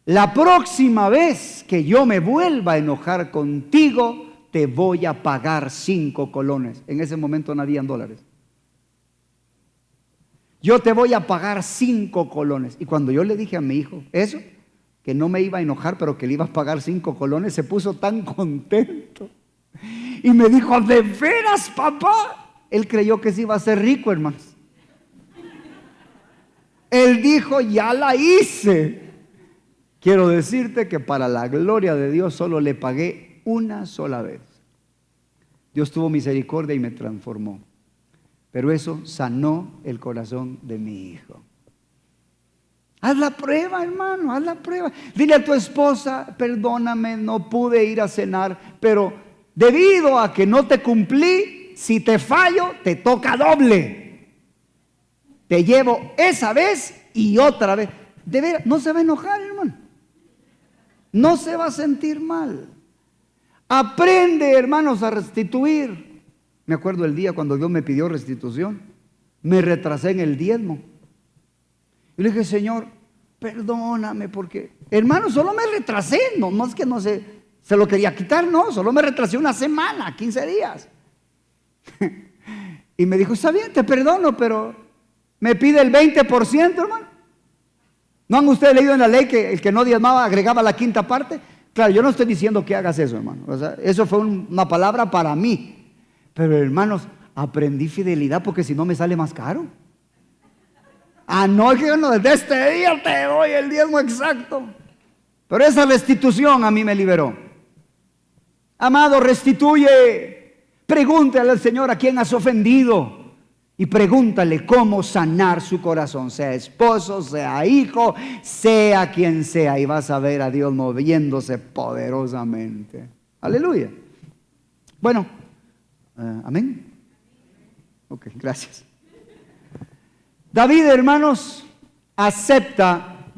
La próxima vez que yo me vuelva a enojar contigo, te voy a pagar 5 colones. En ese momento no habían dólares. Yo te voy a pagar 5 colones. Y cuando yo le dije a mi hijo eso, que no me iba a enojar, pero que le iba a pagar 5 colones, se puso tan contento. Y me dijo, ¿de veras, papá? Él creyó que se iba a hacer rico, hermanos. Él dijo, ya la hice. Quiero decirte que para la gloria de Dios solo le pagué una sola vez. Dios tuvo misericordia y me transformó. Pero eso sanó el corazón de mi hijo. Haz la prueba, hermano, haz la prueba. Dile a tu esposa, perdóname, no pude ir a cenar, pero debido a que no te cumplí, si te fallo, te toca doble. Te llevo esa vez y otra vez. De veras, no se va a enojar, hermano. No se va a sentir mal. Aprende, hermanos, a restituir. Me acuerdo el día cuando Dios me pidió restitución. Me retrasé en el diezmo. Y le dije, Señor, perdóname porque, hermano, solo me retrasé. No es que no se lo quería quitar, no. Solo me retrasé una semana, 15 días. Y me dijo, está bien, te perdono, pero me pide el 20%, hermano. ¿No han ustedes leído en la ley que el que no diezmaba agregaba la quinta parte? Claro, yo no estoy diciendo que hagas eso, hermano. O sea, eso fue una palabra para mí. Pero, hermanos, aprendí fidelidad porque si no me sale más caro. No, es que no, desde este día te doy el diezmo exacto. Pero esa restitución a mí me liberó. Amado, restituye. Pregúntale al Señor a quién has ofendido. Y pregúntale cómo sanar su corazón, sea esposo, sea hijo, sea quien sea. Y vas a ver a Dios moviéndose poderosamente. Aleluya. Bueno, amén. Ok, gracias. David, hermanos, acepta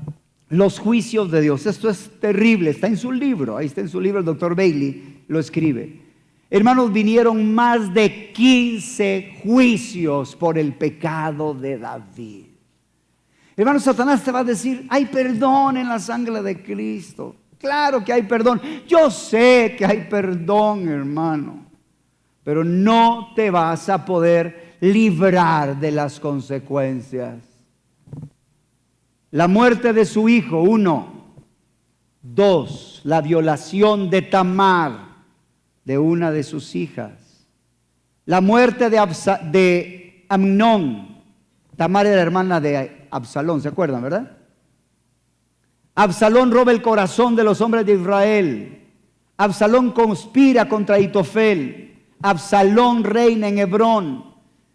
los juicios de Dios. Esto es terrible, está en su libro. Ahí está en su libro, el doctor Bailey lo escribe. Hermanos, vinieron más de 15 juicios por el pecado de David. Hermanos, Satanás te va a decir, hay perdón en la sangre de Cristo. Claro que hay perdón. Yo sé que hay perdón, hermano. Pero no te vas a poder librar de las consecuencias. La muerte de su hijo, 1. 2. La violación de Tamar, de una de sus hijas. La muerte de Amnón. Tamar era hermana de Absalón, ¿se acuerdan, verdad? Absalón roba el corazón de los hombres de Israel. Absalón conspira contra Ahitofel. Absalón reina en Hebrón.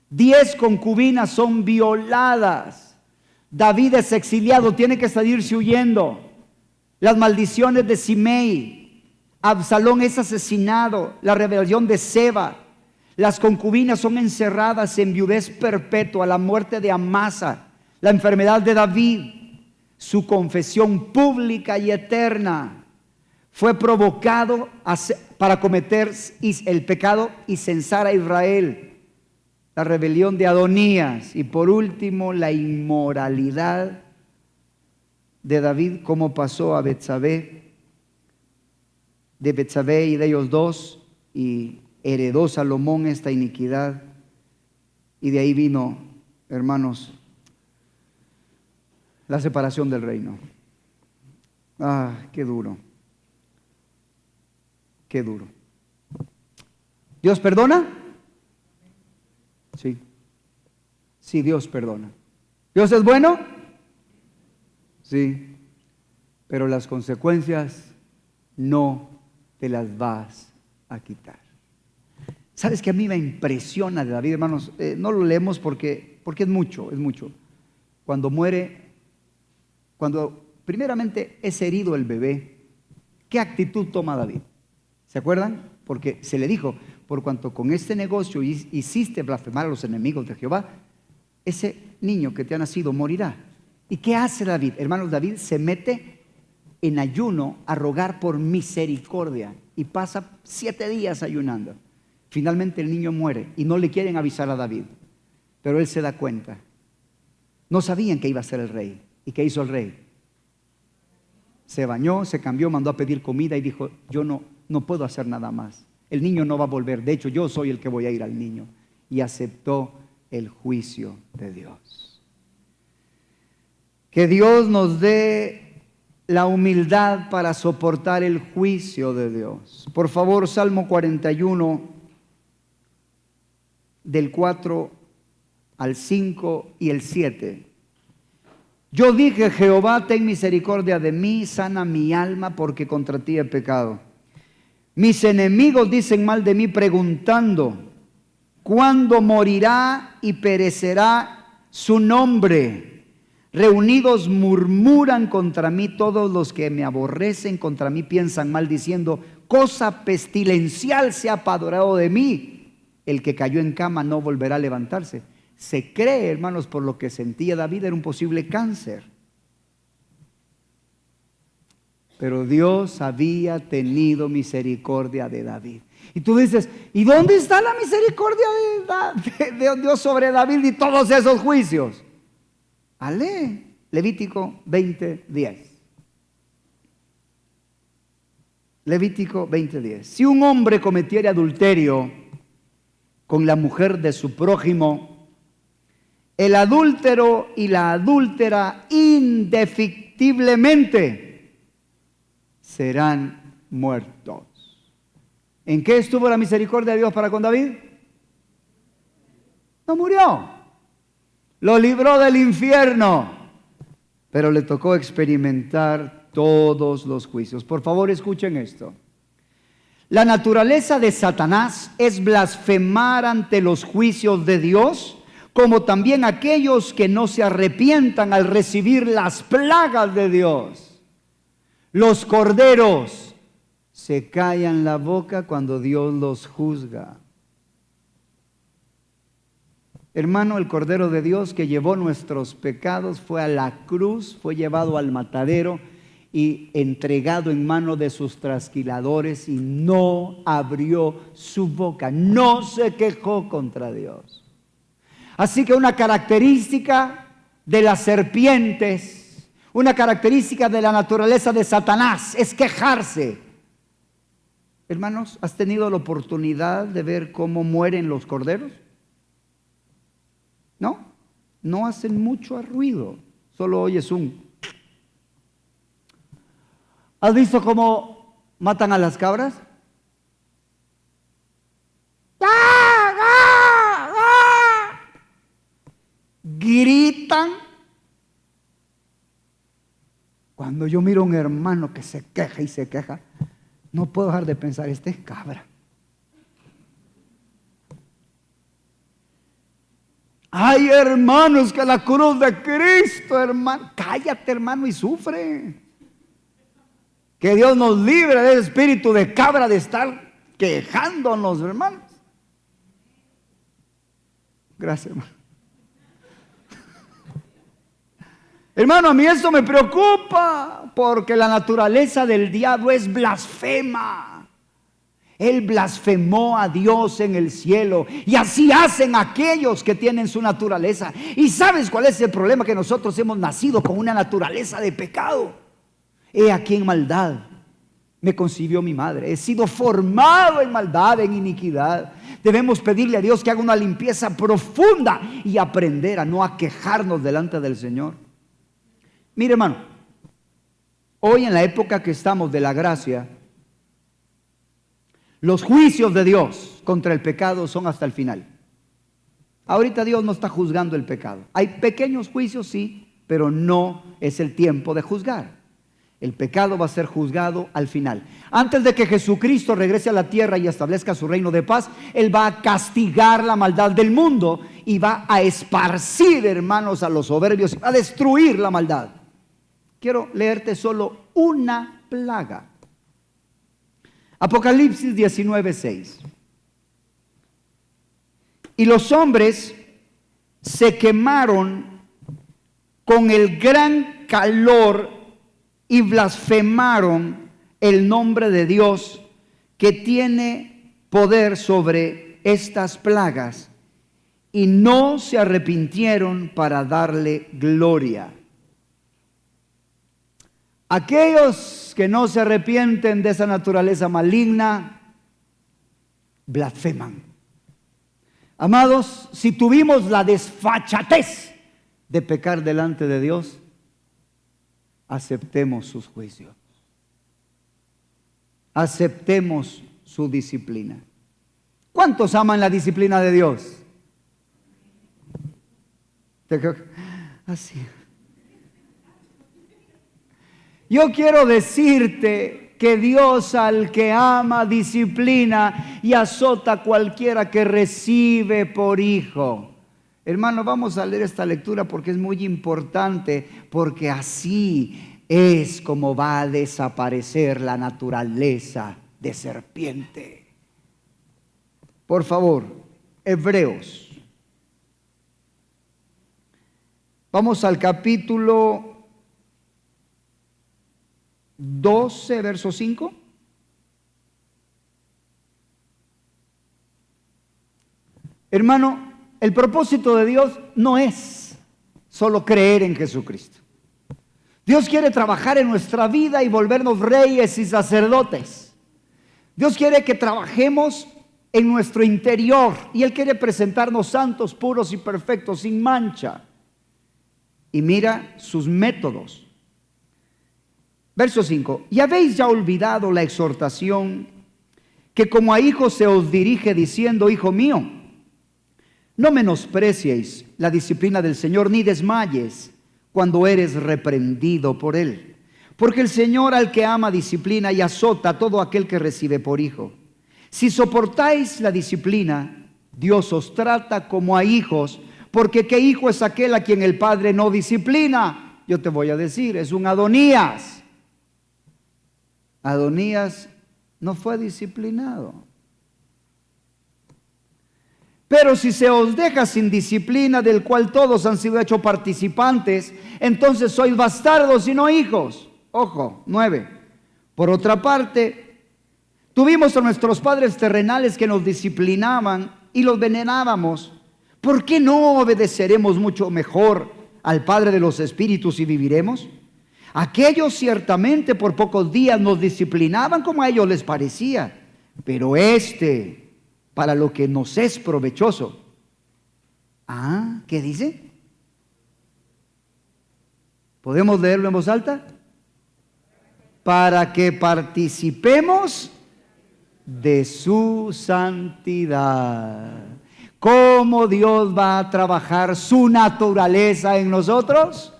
10 concubinas son violadas. David es exiliado, tiene que salirse huyendo. Las maldiciones de Simei. Absalón es asesinado, la rebelión de Seba, las concubinas son encerradas en viudez perpetua, la muerte de Amasa, la enfermedad de David, su confesión pública y eterna, fue provocado para cometer el pecado y censar a Israel, la rebelión de Adonías y por último la inmoralidad de David, como pasó a Betsabé, de Betsabé y de ellos dos, y heredó Salomón esta iniquidad, y de ahí vino, hermanos, la separación del reino. Qué duro, Qué duro. ¿Dios perdona? Sí. Sí, Dios perdona. ¿Dios es bueno? Sí. Pero las consecuencias no te las vas a quitar. ¿Sabes que a mí me impresiona de David, hermanos? No lo leemos porque es mucho, es mucho. Cuando muere, cuando primeramente es herido el bebé, ¿qué actitud toma David? ¿Se acuerdan? Porque se le dijo, por cuanto con este negocio hiciste blasfemar a los enemigos de Jehová, ese niño que te ha nacido morirá. ¿Y qué hace David? Hermanos, David se mete en ayuno a rogar por misericordia y pasa 7 días ayunando. Finalmente el niño muere y no le quieren avisar a David, pero él se da cuenta. No sabían que iba a ser el rey. ¿Y qué hizo el rey? Se bañó, se cambió, mandó a pedir comida y dijo, yo no puedo hacer nada más. El niño no va a volver, de hecho yo soy el que voy a ir al niño. Y aceptó el juicio de Dios. Que Dios nos dé la humildad para soportar el juicio de Dios. Por favor, Salmo 41, del 4 al 5 y el 7. Yo dije, Jehová, ten misericordia de mí, sana mi alma, porque contra ti he pecado. Mis enemigos dicen mal de mí, preguntando, ¿cuándo morirá y perecerá su nombre? Reunidos murmuran contra mí, todos los que me aborrecen contra mí piensan mal, diciendo, cosa pestilencial se ha apoderado de mí. El que cayó en cama no volverá a levantarse. Se cree, hermanos, por lo que sentía David, era un posible cáncer. Pero Dios había tenido misericordia de David. Y tú dices, ¿y dónde está la misericordia de Dios sobre David y todos esos juicios? Ale, Levítico 20:10. Levítico 20:10. Si un hombre cometiera adulterio con la mujer de su prójimo, el adúltero y la adúltera indefectiblemente serán muertos. ¿En qué estuvo la misericordia de Dios para con David? No murió. Lo libró del infierno, pero le tocó experimentar todos los juicios. Por favor, escuchen esto. La naturaleza de Satanás es blasfemar ante los juicios de Dios, como también aquellos que no se arrepientan al recibir las plagas de Dios. Los corderos se callan la boca cuando Dios los juzga. Hermano, el Cordero de Dios que llevó nuestros pecados fue a la cruz, fue llevado al matadero y entregado en mano de sus trasquiladores y no abrió su boca, no se quejó contra Dios. Así que una característica de las serpientes, una característica de la naturaleza de Satanás es quejarse. Hermanos, ¿has tenido la oportunidad de ver cómo mueren los corderos? No hacen mucho ruido, solo oyes un. ¿Has visto cómo matan a las cabras? Gritan. Cuando yo miro a un hermano que se queja y se queja, no puedo dejar de pensar, este es cabra. Ay, hermanos, que la cruz de Cristo, hermano. Cállate, hermano, y sufre. Que Dios nos libre del espíritu de cabra de estar quejándonos, hermanos. Gracias, hermano. Hermano, a mí esto me preocupa, porque la naturaleza del diablo es blasfema. Él blasfemó a Dios en el cielo, y así hacen aquellos que tienen su naturaleza. ¿Y sabes cuál es el problema? Que nosotros hemos nacido con una naturaleza de pecado. He aquí en maldad me concibió mi madre, he sido formado en maldad, en iniquidad. Debemos pedirle a Dios que haga una limpieza profunda y aprender a no quejarnos delante del Señor. Mire, hermano, hoy en la época que estamos de la gracia, Los juicios de Dios contra el pecado son hasta el final. Ahorita Dios no está juzgando el pecado. Hay pequeños juicios, sí, pero no es el tiempo de juzgar. El pecado va a ser juzgado al final. Antes de que Jesucristo regrese a la tierra y establezca su reino de paz, Él va a castigar la maldad del mundo y va a esparcir, hermanos, a los soberbios, a destruir la maldad. Quiero leerte solo una plaga. Apocalipsis 19:6. Y los hombres se quemaron con el gran calor y blasfemaron el nombre de Dios, que tiene poder sobre estas plagas, y no se arrepintieron para darle gloria. Aquellos que no se arrepienten de esa naturaleza maligna, blasfeman. Amados, si tuvimos la desfachatez de pecar delante de Dios, aceptemos sus juicios. Aceptemos su disciplina. ¿Cuántos aman la disciplina de Dios? Así. Yo quiero decirte que Dios al que ama disciplina y azota a cualquiera que recibe por hijo. Hermano, vamos a leer esta lectura porque es muy importante, porque así es como va a desaparecer la naturaleza de serpiente. Por favor, Hebreos. Vamos al capítulo 12, verso 5. Hermano, el propósito de Dios no es solo creer en Jesucristo. Dios quiere trabajar en nuestra vida y volvernos reyes y sacerdotes. Dios quiere que trabajemos en nuestro interior y Él quiere presentarnos santos, puros y perfectos, sin mancha. Y mira sus métodos. Verso 5. ¿Y habéis ya olvidado la exhortación que como a hijos se os dirige diciendo: hijo mío, no menospreciéis la disciplina del Señor, ni desmayes cuando eres reprendido por Él? Porque el Señor al que ama disciplina y azota a todo aquel que recibe por hijo. Si soportáis la disciplina, Dios os trata como a hijos, porque ¿qué hijo es aquel a quien el Padre no disciplina? Yo te voy a decir, es un Adonías. Adonías no fue disciplinado. Pero si se os deja sin disciplina, del cual todos han sido hechos participantes, entonces sois bastardos y no hijos. Ojo, 9. Por otra parte, tuvimos a nuestros padres terrenales que nos disciplinaban y los venerábamos. ¿Por qué no obedeceremos mucho mejor al Padre de los Espíritus y viviremos? Aquellos ciertamente por pocos días nos disciplinaban como a ellos les parecía, pero para lo que nos es provechoso. ¿Qué dice? ¿Podemos leerlo en voz alta? Para que participemos de su santidad. ¿Cómo Dios va a trabajar su naturaleza en nosotros?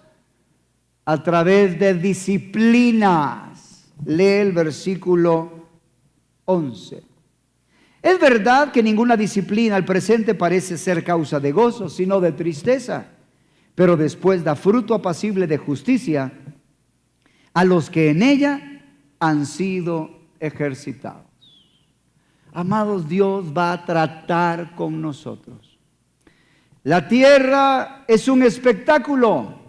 A través de disciplinas. Lee el versículo 11. Es verdad que ninguna disciplina al presente parece ser causa de gozo, sino de tristeza, pero después da fruto apacible de justicia a los que en ella han sido ejercitados. Amados, Dios va a tratar con nosotros. La tierra es un espectáculo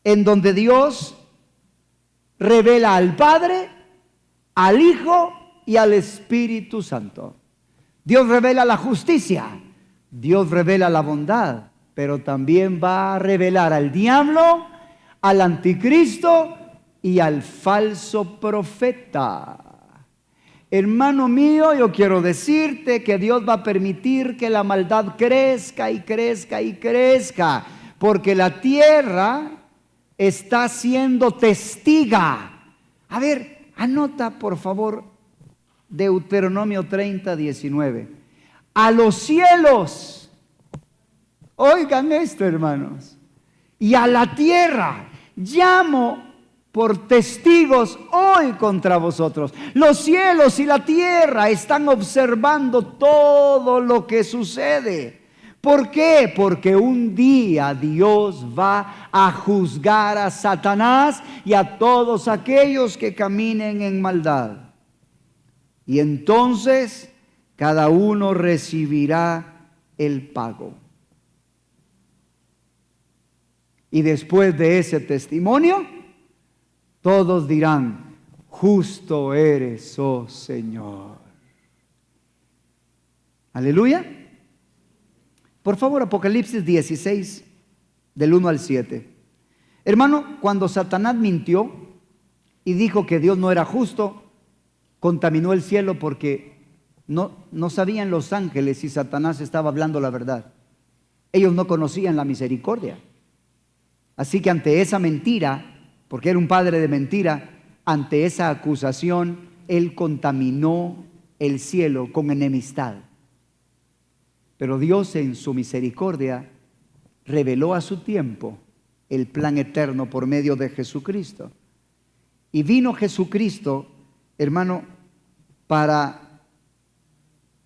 en donde Dios revela al Padre, al Hijo y al Espíritu Santo. Dios revela la justicia, Dios revela la bondad, pero también va a revelar al diablo, al anticristo y al falso profeta. Hermano mío, yo quiero decirte que Dios va a permitir que la maldad crezca y crezca y crezca, porque la tierra está siendo testiga. A ver, anota por favor Deuteronomio 30, 19. A los cielos, oigan esto, hermanos, y a la tierra llamo por testigos hoy contra vosotros. Los cielos y la tierra están observando todo lo que sucede. ¿Por qué? Porque un día Dios va a juzgar a Satanás y a todos aquellos que caminen en maldad. Y entonces cada uno recibirá el pago. Y después de ese testimonio, todos dirán: justo eres, oh Señor. Aleluya. Por favor, Apocalipsis 16, del 1 al 7. Hermano, cuando Satanás mintió y dijo que Dios no era justo, contaminó el cielo porque no sabían los ángeles si Satanás estaba hablando la verdad. Ellos no conocían la misericordia. Así que ante esa mentira, porque era un padre de mentira, ante esa acusación, él contaminó el cielo con enemistad. Pero Dios en su misericordia reveló a su tiempo el plan eterno por medio de Jesucristo. Y vino Jesucristo, hermano, para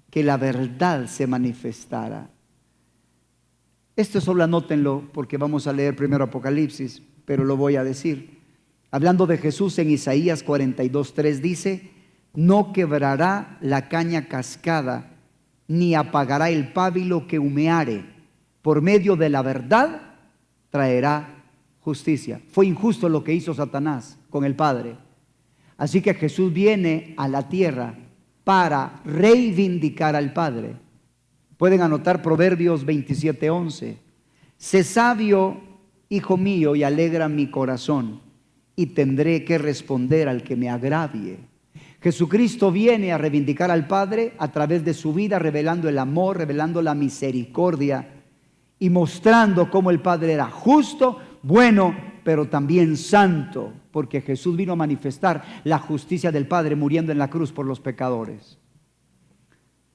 que la verdad se manifestara. Esto solo anótenlo porque vamos a leer primero Apocalipsis, pero lo voy a decir. Hablando de Jesús en Isaías 42:3 dice: no quebrará la caña cascada, ni apagará el pábilo que humeare. Por medio de la verdad traerá justicia. Fue injusto lo que hizo Satanás con el Padre. Así que Jesús viene a la tierra para reivindicar al Padre. Pueden anotar Proverbios 27:11. Sé sabio, hijo mío, y alegra mi corazón, y tendré que responder al que me agravie. Jesucristo viene a reivindicar al Padre a través de su vida, revelando el amor, revelando la misericordia y mostrando cómo el Padre era justo, bueno, pero también santo, porque Jesús vino a manifestar la justicia del Padre muriendo en la cruz por los pecadores.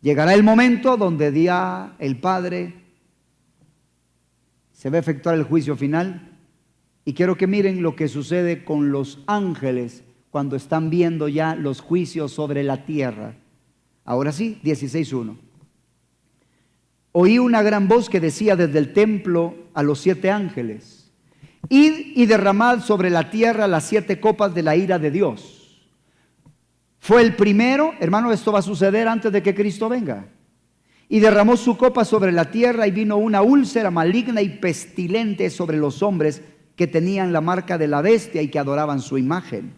Llegará el momento donde día el Padre se va a efectuar el juicio final, y quiero que miren lo que sucede con los ángeles cuando están viendo ya los juicios sobre la tierra. Ahora sí, 16:1. Oí una gran voz que decía desde el templo a los 7 ángeles: id y derramad sobre la tierra las 7 copas de la ira de Dios. Fue el primero, hermano, esto va a suceder antes de que Cristo venga. Y derramó su copa sobre la tierra, y vino una úlcera maligna y pestilente sobre los hombres que tenían la marca de la bestia y que adoraban su imagen.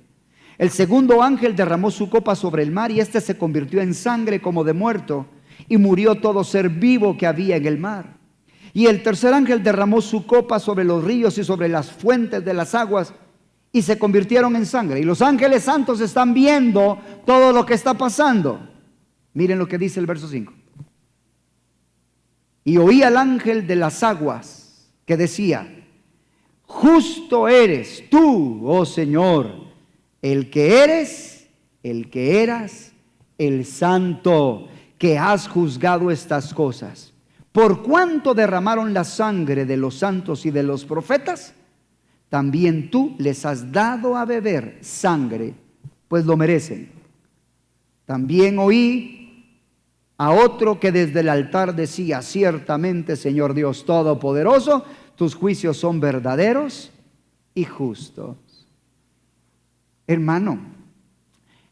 El segundo ángel derramó su copa sobre el mar, y éste se convirtió en sangre como de muerto, y murió todo ser vivo que había en el mar. Y el tercer ángel derramó su copa sobre los ríos y sobre las fuentes de las aguas, y se convirtieron en sangre. Y los ángeles santos están viendo todo lo que está pasando. Miren lo que dice el verso 5. Y oí al ángel de las aguas que decía: justo eres tú, oh Señor, el que eres, el que eras, el santo, que has juzgado estas cosas. Por cuanto derramaron la sangre de los santos y de los profetas, también tú les has dado a beber sangre, pues lo merecen. También oí a otro que desde el altar decía: ciertamente, Señor Dios Todopoderoso, tus juicios son verdaderos y justos. Hermano,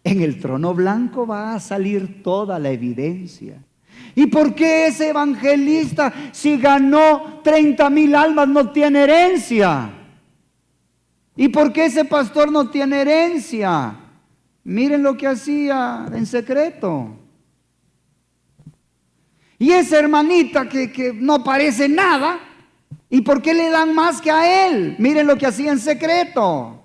en el trono blanco va a salir toda la evidencia. ¿Y por qué ese evangelista, si ganó 30,000 almas, no tiene herencia? ¿Y por qué ese pastor no tiene herencia? Miren lo que hacía en secreto. Y esa hermanita que no parece nada, ¿y por qué le dan más que a él? Miren lo que hacía en secreto.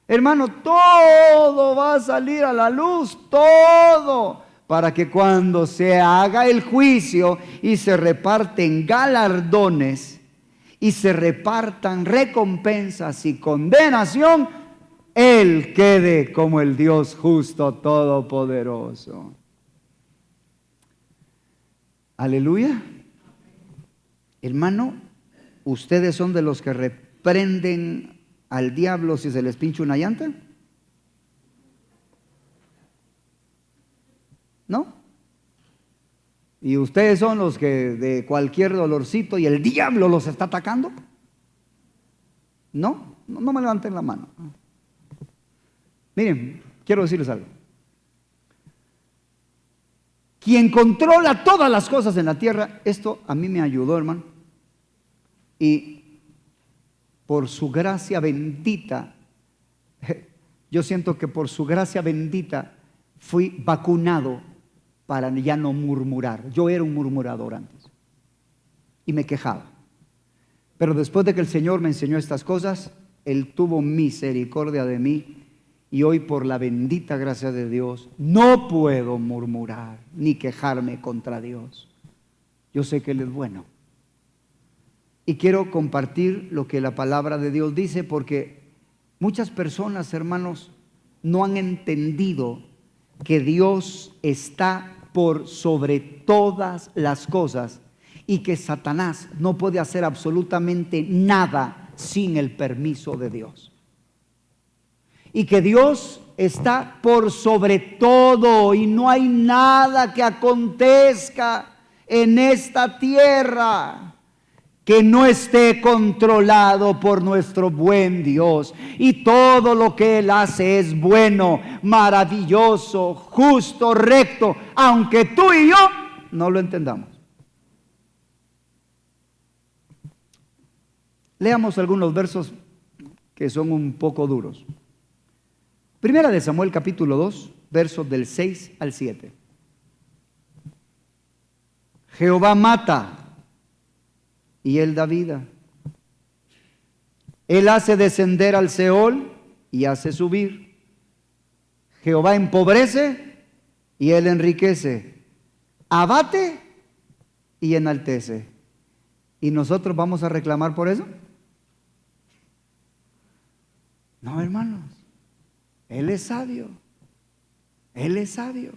Hermano, todo va a salir a la luz, todo, para que cuando se haga el juicio y se reparten galardones y se repartan recompensas y condenación, Él quede como el Dios justo, todopoderoso. Aleluya. Hermano, ¿ustedes son de los que reprenden al diablo si se les pincha una llanta? ¿No? ¿Y ustedes son los que de cualquier dolorcito y el diablo los está atacando? No, no me levanten la mano. Miren, quiero decirles algo. Quien controla todas las cosas en la tierra, esto a mí me ayudó, hermano. Y por su gracia bendita, yo siento que por su gracia bendita fui vacunado para ya no murmurar. Yo era un murmurador antes y me quejaba. Pero después de que el Señor me enseñó estas cosas, Él tuvo misericordia de mí. Y hoy, por la bendita gracia de Dios, no puedo murmurar ni quejarme contra Dios. Yo sé que Él es bueno. Y quiero compartir lo que la palabra de Dios dice, porque muchas personas, hermanos, no han entendido que Dios está por sobre todas las cosas y que Satanás no puede hacer absolutamente nada sin el permiso de Dios. Y que Dios está por sobre todo y no hay nada que acontezca en esta tierra que no esté controlado por nuestro buen Dios. Y todo lo que Él hace es bueno, maravilloso, justo, recto, aunque tú y yo no lo entendamos. Leamos algunos versos que son un poco duros. Primera de Samuel capítulo 2, versos del 6 al 7. Jehová mata y Él da vida. Él hace descender al Seol y hace subir. Jehová empobrece y Él enriquece. Abate y enaltece. ¿Y nosotros vamos a reclamar por eso? No, hermanos. Él es sabio. Él es sabio.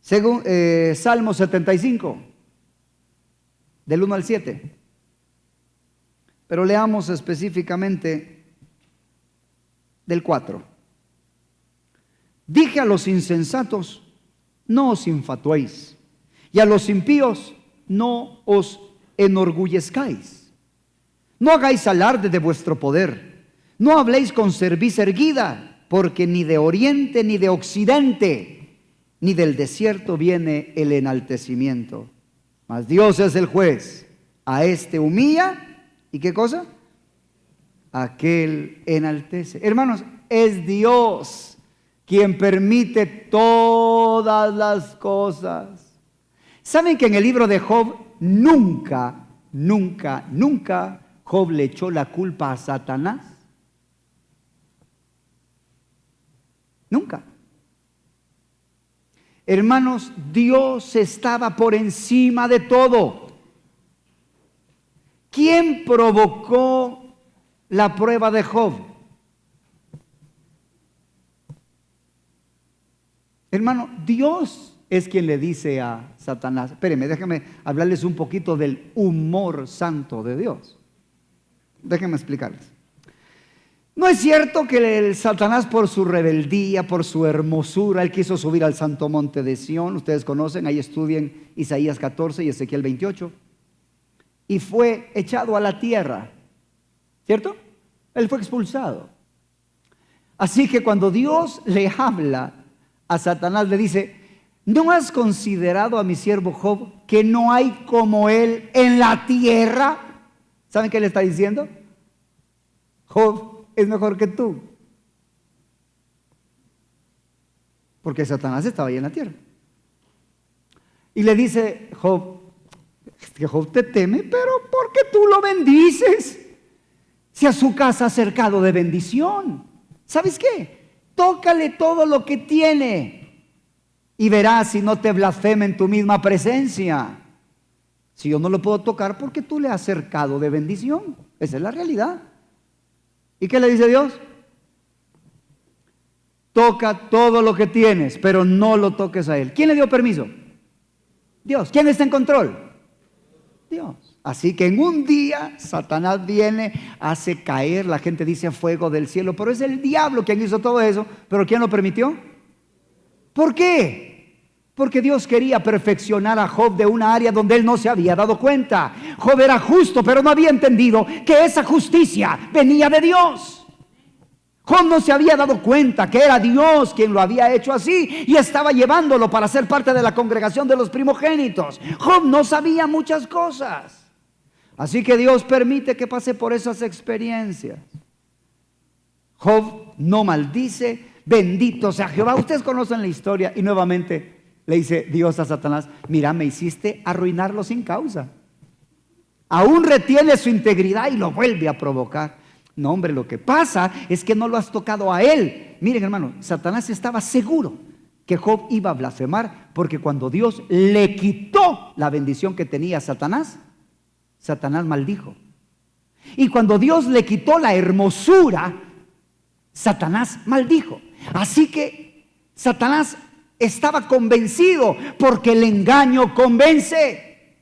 Según Salmo 75, del 1 al 7. Pero leamos específicamente del 4. Dije a los insensatos, no os infatuéis, y a los impíos, no os enorgullezcáis. No hagáis alarde de vuestro poder. No habléis con cerviz erguida, porque ni de oriente ni de occidente, ni del desierto viene el enaltecimiento. Mas Dios es el juez. A este humilla, ¿y qué cosa? Aquel enaltece. Hermanos, es Dios quien permite todas las cosas. ¿Saben que en el libro de Job nunca Job le echó la culpa a Satanás? Nunca. Hermanos, Dios estaba por encima de todo. ¿Quién provocó la prueba de Job? Hermano, Dios es quien le dice a Satanás. Espérenme, déjenme hablarles un poquito del humor santo de Dios. Déjenme explicarles. No es cierto que el Satanás, por su rebeldía, por su hermosura, él quiso subir al santo monte de Sión. Ustedes conocen, ahí estudien Isaías 14 y Ezequiel 28. Y fue echado a la tierra, ¿cierto? Él fue expulsado. Así que cuando Dios le habla a Satanás, le dice: ¿no has considerado a mi siervo Job, que no hay como él en la tierra? ¿Saben qué le está diciendo? Job es mejor que tú. Porque Satanás estaba ahí en la tierra. Y le dice Job, que Job te teme, pero ¿por qué tú lo bendices? Si a su casa ha cercado de bendición. ¿Sabes qué? Tócale todo lo que tiene y verás si no te blasfema en tu misma presencia. Si yo no lo puedo tocar, porque tú le has cercado de bendición. Esa es la realidad. ¿Y qué le dice Dios? Toca todo lo que tienes, pero no lo toques a él. ¿Quién le dio permiso? Dios. ¿Quién está en control? Dios. Así que en un día Satanás viene, hace caer, la gente dice fuego del cielo, pero es el diablo quien hizo todo eso. ¿Pero quién lo permitió? ¿Por qué? Porque Dios quería perfeccionar a Job de una área donde él no se había dado cuenta. Job era justo, pero no había entendido que esa justicia venía de Dios. Job no se había dado cuenta que era Dios quien lo había hecho así y estaba llevándolo para ser parte de la congregación de los primogénitos. Job no sabía muchas cosas. Así que Dios permite que pase por esas experiencias. Job no maldice, bendito sea Jehová. Ustedes conocen la historia y nuevamente le dice Dios a Satanás, mira, me hiciste arruinarlo sin causa. Aún retiene su integridad y lo vuelve a provocar. No, hombre, lo que pasa es que no lo has tocado a él. Miren, hermano, Satanás estaba seguro que Job iba a blasfemar, porque cuando Dios le quitó la bendición que tenía a Satanás, Satanás maldijo. Y cuando Dios le quitó la hermosura, Satanás maldijo. Así que Satanás estaba convencido, porque el engaño convence.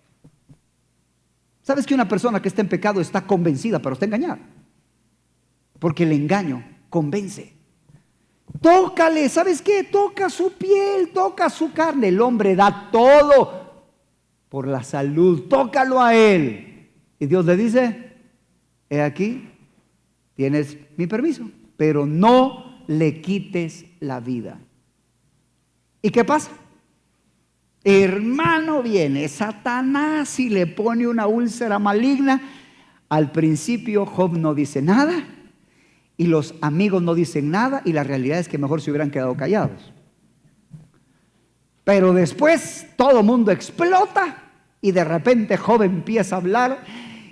¿Sabes que una persona que está en pecado está convencida, pero está engañada? Porque el engaño convence. Tócale, ¿sabes qué? Toca su piel, toca su carne. El hombre da todo por la salud. Tócalo a él. Y Dios le dice, he aquí, tienes mi permiso, pero no le quites la vida. ¿Y qué pasa? Hermano, viene Satanás y le pone una úlcera maligna. Al principio Job no dice nada y los amigos no dicen nada, y la realidad es que mejor se hubieran quedado callados. Pero después todo el mundo explota y de repente Job empieza a hablar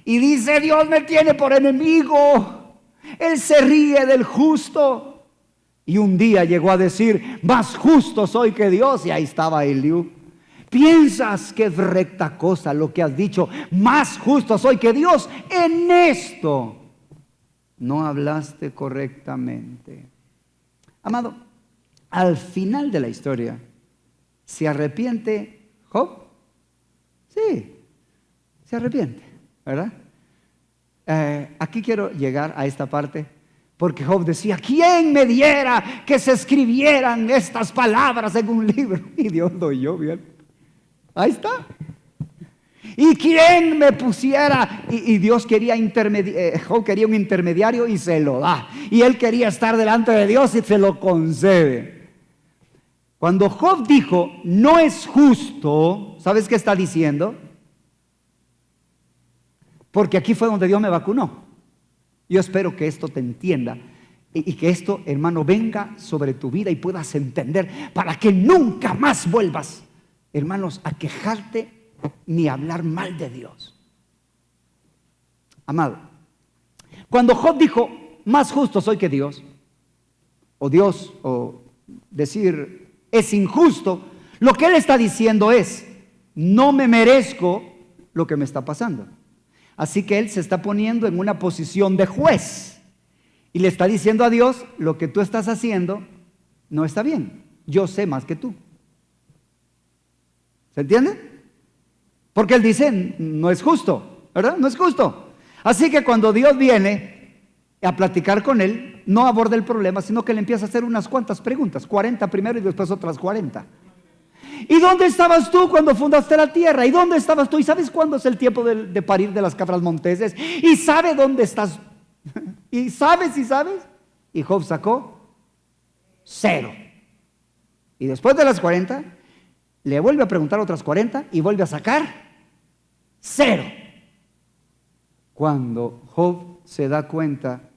y dice, Dios me tiene por enemigo, él se ríe del justo. Y un día llegó a decir, más justo soy que Dios, y ahí estaba Eliú. ¿Piensas que es recta cosa lo que has dicho? Más justo soy que Dios. En esto no hablaste correctamente. Amado, al final de la historia, ¿se arrepiente Job? Sí, se arrepiente, ¿verdad? Aquí quiero llegar a esta parte, porque Job decía, ¿quién me diera que se escribieran estas palabras en un libro? Y Dios lo oyó, bien. Ahí está. ¿Y quién me pusiera? Y Dios quería Job quería un intermediario y se lo da. Y él quería estar delante de Dios y se lo concede. Cuando Job dijo, no es justo, ¿sabes qué está diciendo? Porque aquí fue donde Dios me vacunó. Yo espero que esto te entienda y que esto, hermano, venga sobre tu vida y puedas entender, para que nunca más vuelvas, hermanos, a quejarte ni hablar mal de Dios. Amado, cuando Job dijo, más justo soy que Dios, o decir, es injusto, lo que él está diciendo es, no me merezco lo que me está pasando. Así que él se está poniendo en una posición de juez y le está diciendo a Dios, lo que tú estás haciendo no está bien, yo sé más que tú. ¿Se entiende? Porque él dice, no es justo, ¿verdad? No es justo. Así que cuando Dios viene a platicar con él, no aborda el problema, sino que le empieza a hacer unas cuantas preguntas, 40 primero y después otras 40. ¿Y dónde estabas tú cuando fundaste la tierra? ¿Y dónde estabas tú? ¿Y sabes cuándo es el tiempo de parir de las cabras monteses? ¿Y sabe dónde estás? ¿Y sabes? Y Job sacó 0. Y después de las 40, le vuelve a preguntar otras 40 y vuelve a sacar 0. Cuando Job se da cuenta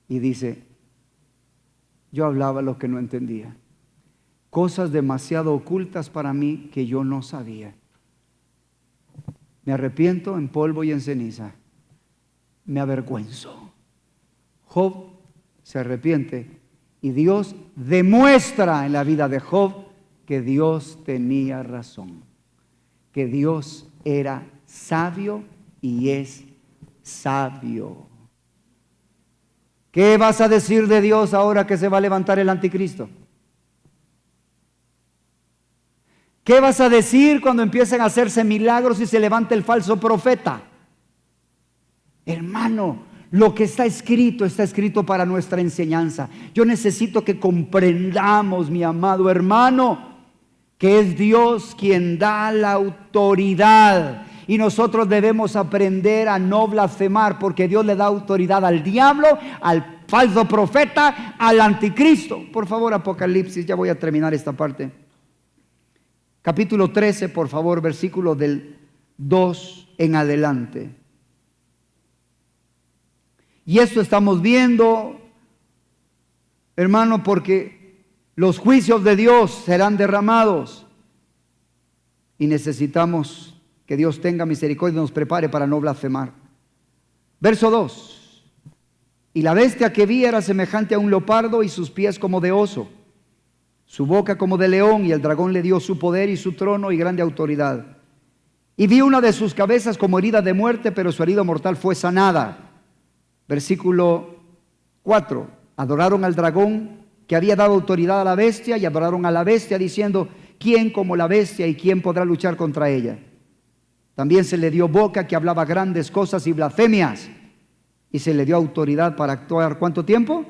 y dice, yo hablaba lo que no entendía, cosas demasiado ocultas para mí que yo no sabía. Me arrepiento en polvo y en ceniza, me avergüenzo. Job se arrepiente y Dios demuestra en la vida de Job que Dios tenía razón, que Dios era sabio y es sabio. ¿Qué vas a decir de Dios ahora que se va a levantar el anticristo? ¿Qué vas a decir cuando empiecen a hacerse milagros y se levante el falso profeta? Hermano, lo que está escrito para nuestra enseñanza. Yo necesito que comprendamos, mi amado hermano, que es Dios quien da la autoridad. Y nosotros debemos aprender a no blasfemar, porque Dios le da autoridad al diablo, al falso profeta, al anticristo. Por favor, Apocalipsis, ya voy a terminar esta parte. Capítulo 13, por favor, versículo del 2 en adelante. Y esto estamos viendo, hermano, porque los juicios de Dios serán derramados. Y necesitamos que Dios tenga misericordia y nos prepare para no blasfemar. Verso 2. Y la bestia que vi era semejante a un leopardo y sus pies como de oso, su boca como de león, y el dragón le dio su poder y su trono y grande autoridad. Y vi una de sus cabezas como herida de muerte, pero su herida mortal fue sanada. Versículo 4. Adoraron al dragón que había dado autoridad a la bestia, y adoraron a la bestia diciendo: ¿quién como la bestia y quién podrá luchar contra ella? También se le dio boca que hablaba grandes cosas y blasfemias, y se le dio autoridad para actuar. ¿Cuánto tiempo?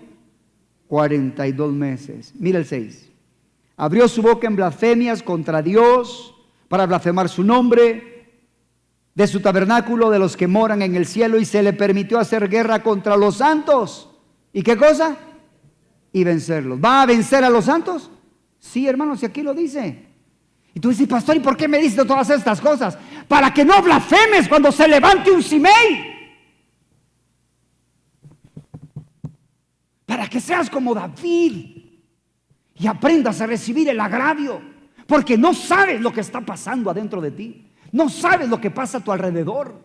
42 meses. Mira el 6. Abrió su boca en blasfemias contra Dios, para blasfemar su nombre, de su tabernáculo, de los que moran en el cielo, y se le permitió hacer guerra contra los santos. ¿Y qué cosa? Y vencerlos. ¿Va a vencer a los santos? Sí, hermanos, y aquí lo dice. Y tú dices: pastor, ¿y por qué me dices todas estas cosas? Para que no blasfemes cuando se levante un Simei. Para que seas como David y aprendas a recibir el agravio, porque no sabes lo que está pasando adentro de ti, no sabes lo que pasa a tu alrededor,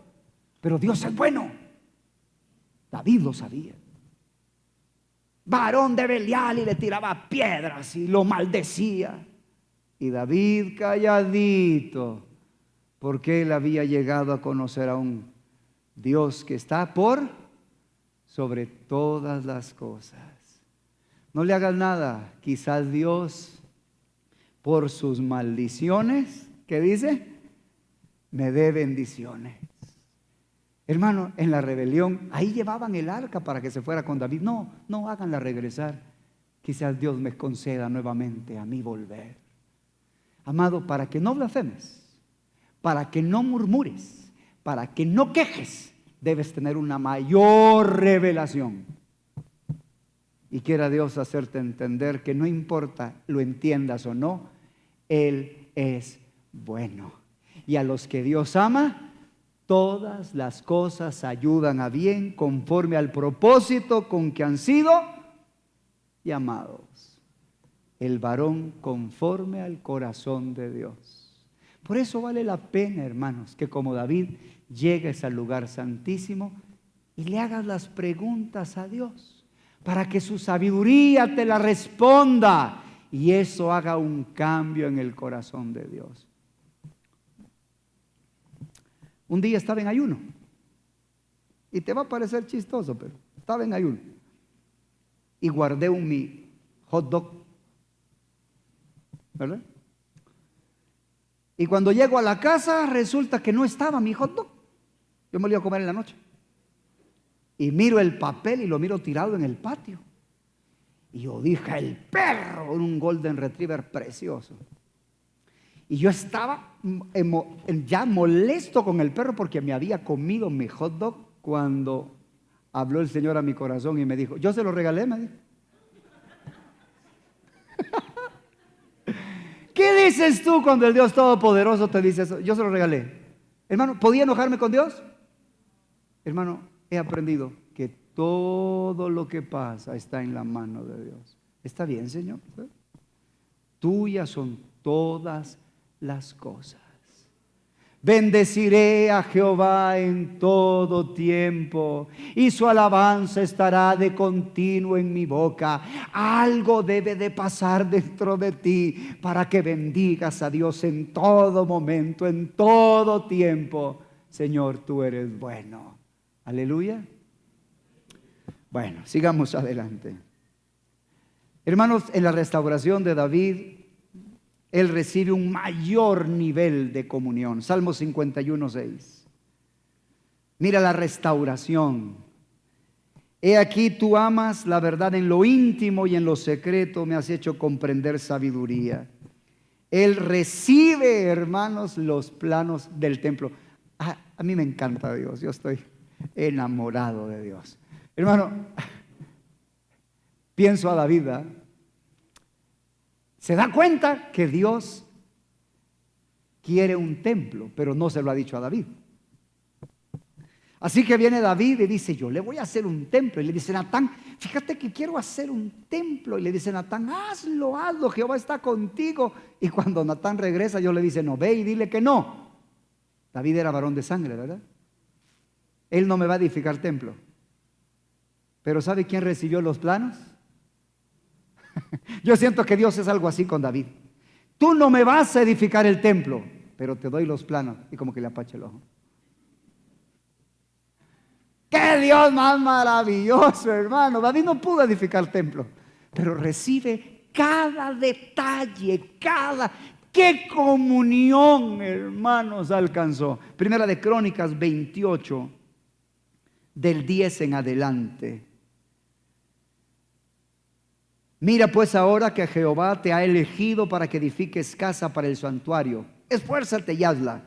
pero Dios es bueno. David lo sabía. Varón de Belial, y le tiraba piedras y lo maldecía. Y David calladito, porque él había llegado a conocer a un Dios que está por sobre todas las cosas. No le hagas nada. Quizás Dios, por sus maldiciones, ¿qué dice? Me dé bendiciones. Hermano, en la rebelión, ahí llevaban el arca para que se fuera con David. No, no, háganla regresar. Quizás Dios me conceda nuevamente a mí volver. Amado, para que no blasfemes, para que no murmures, para que no quejes, debes tener una mayor revelación. Y quiera Dios hacerte entender que no importa lo entiendas o no, Él es bueno. Y a los que Dios ama, todas las cosas ayudan a bien conforme al propósito con que han sido llamados. El varón conforme al corazón de Dios. Por eso vale la pena, hermanos, que como David llegues al lugar santísimo y le hagas las preguntas a Dios, para que su sabiduría te la responda y eso haga un cambio en el corazón de Dios. Un día estaba en ayuno, y te va a parecer chistoso, pero estaba en ayuno, y guardé mi hot dog, ¿verdad? Y cuando llego a la casa, resulta que no estaba mi hot dog. Yo me lo iba a comer en la noche. Y miro el papel y lo miro tirado en el patio. Y yo dije: el perro, un golden retriever precioso. Y yo estaba ya molesto con el perro porque me había comido mi hot dog, cuando habló el Señor a mi corazón y me dijo: yo se lo regalé, me dijo. ¿Qué dices tú cuando el Dios Todopoderoso te dice eso? Yo se lo regalé. Hermano, ¿podía enojarme con Dios? Hermano, he aprendido que todo lo que pasa está en la mano de Dios. ¿Está bien, Señor? Tuyas son todas las cosas. Bendeciré a Jehová en todo tiempo, y su alabanza estará de continuo en mi boca. Algo debe de pasar dentro de ti para que bendigas a Dios en todo momento, en todo tiempo. Señor, tú eres bueno. Aleluya. Bueno, sigamos adelante. Hermanos, en la restauración de David, él recibe un mayor nivel de comunión. Salmo 51:6. Mira la restauración. He aquí, tú amas la verdad en lo íntimo y en lo secreto me has hecho comprender sabiduría. Él recibe, hermanos, los planos del templo. A mí me encanta Dios, yo estoy enamorado de Dios. Hermano, pienso a David, ¿eh? Se da cuenta que Dios quiere un templo, pero no se lo ha dicho a David. Así que viene David y dice, yo le voy a hacer un templo. Y le dice Natán, fíjate que quiero hacer un templo. Y le dice Natán, hazlo, hazlo, Jehová está contigo. Y cuando Natán regresa, Dios le dice, no, ve y dile que no. David era varón de sangre, ¿verdad? Él no me va a edificar templo. Pero ¿sabe quién recibió los planos? Yo siento que Dios es algo así con David. Tú no me vas a edificar el templo, pero te doy los planos. Y como que le apacha el ojo. ¡Qué Dios más maravilloso, hermano! David no pudo edificar el templo, pero recibe cada detalle, ¡qué comunión, hermanos, alcanzó! Primera de Crónicas 28, del 10 en adelante. Mira pues ahora que Jehová te ha elegido para que edifiques casa para el santuario. Esfuérzate y hazla.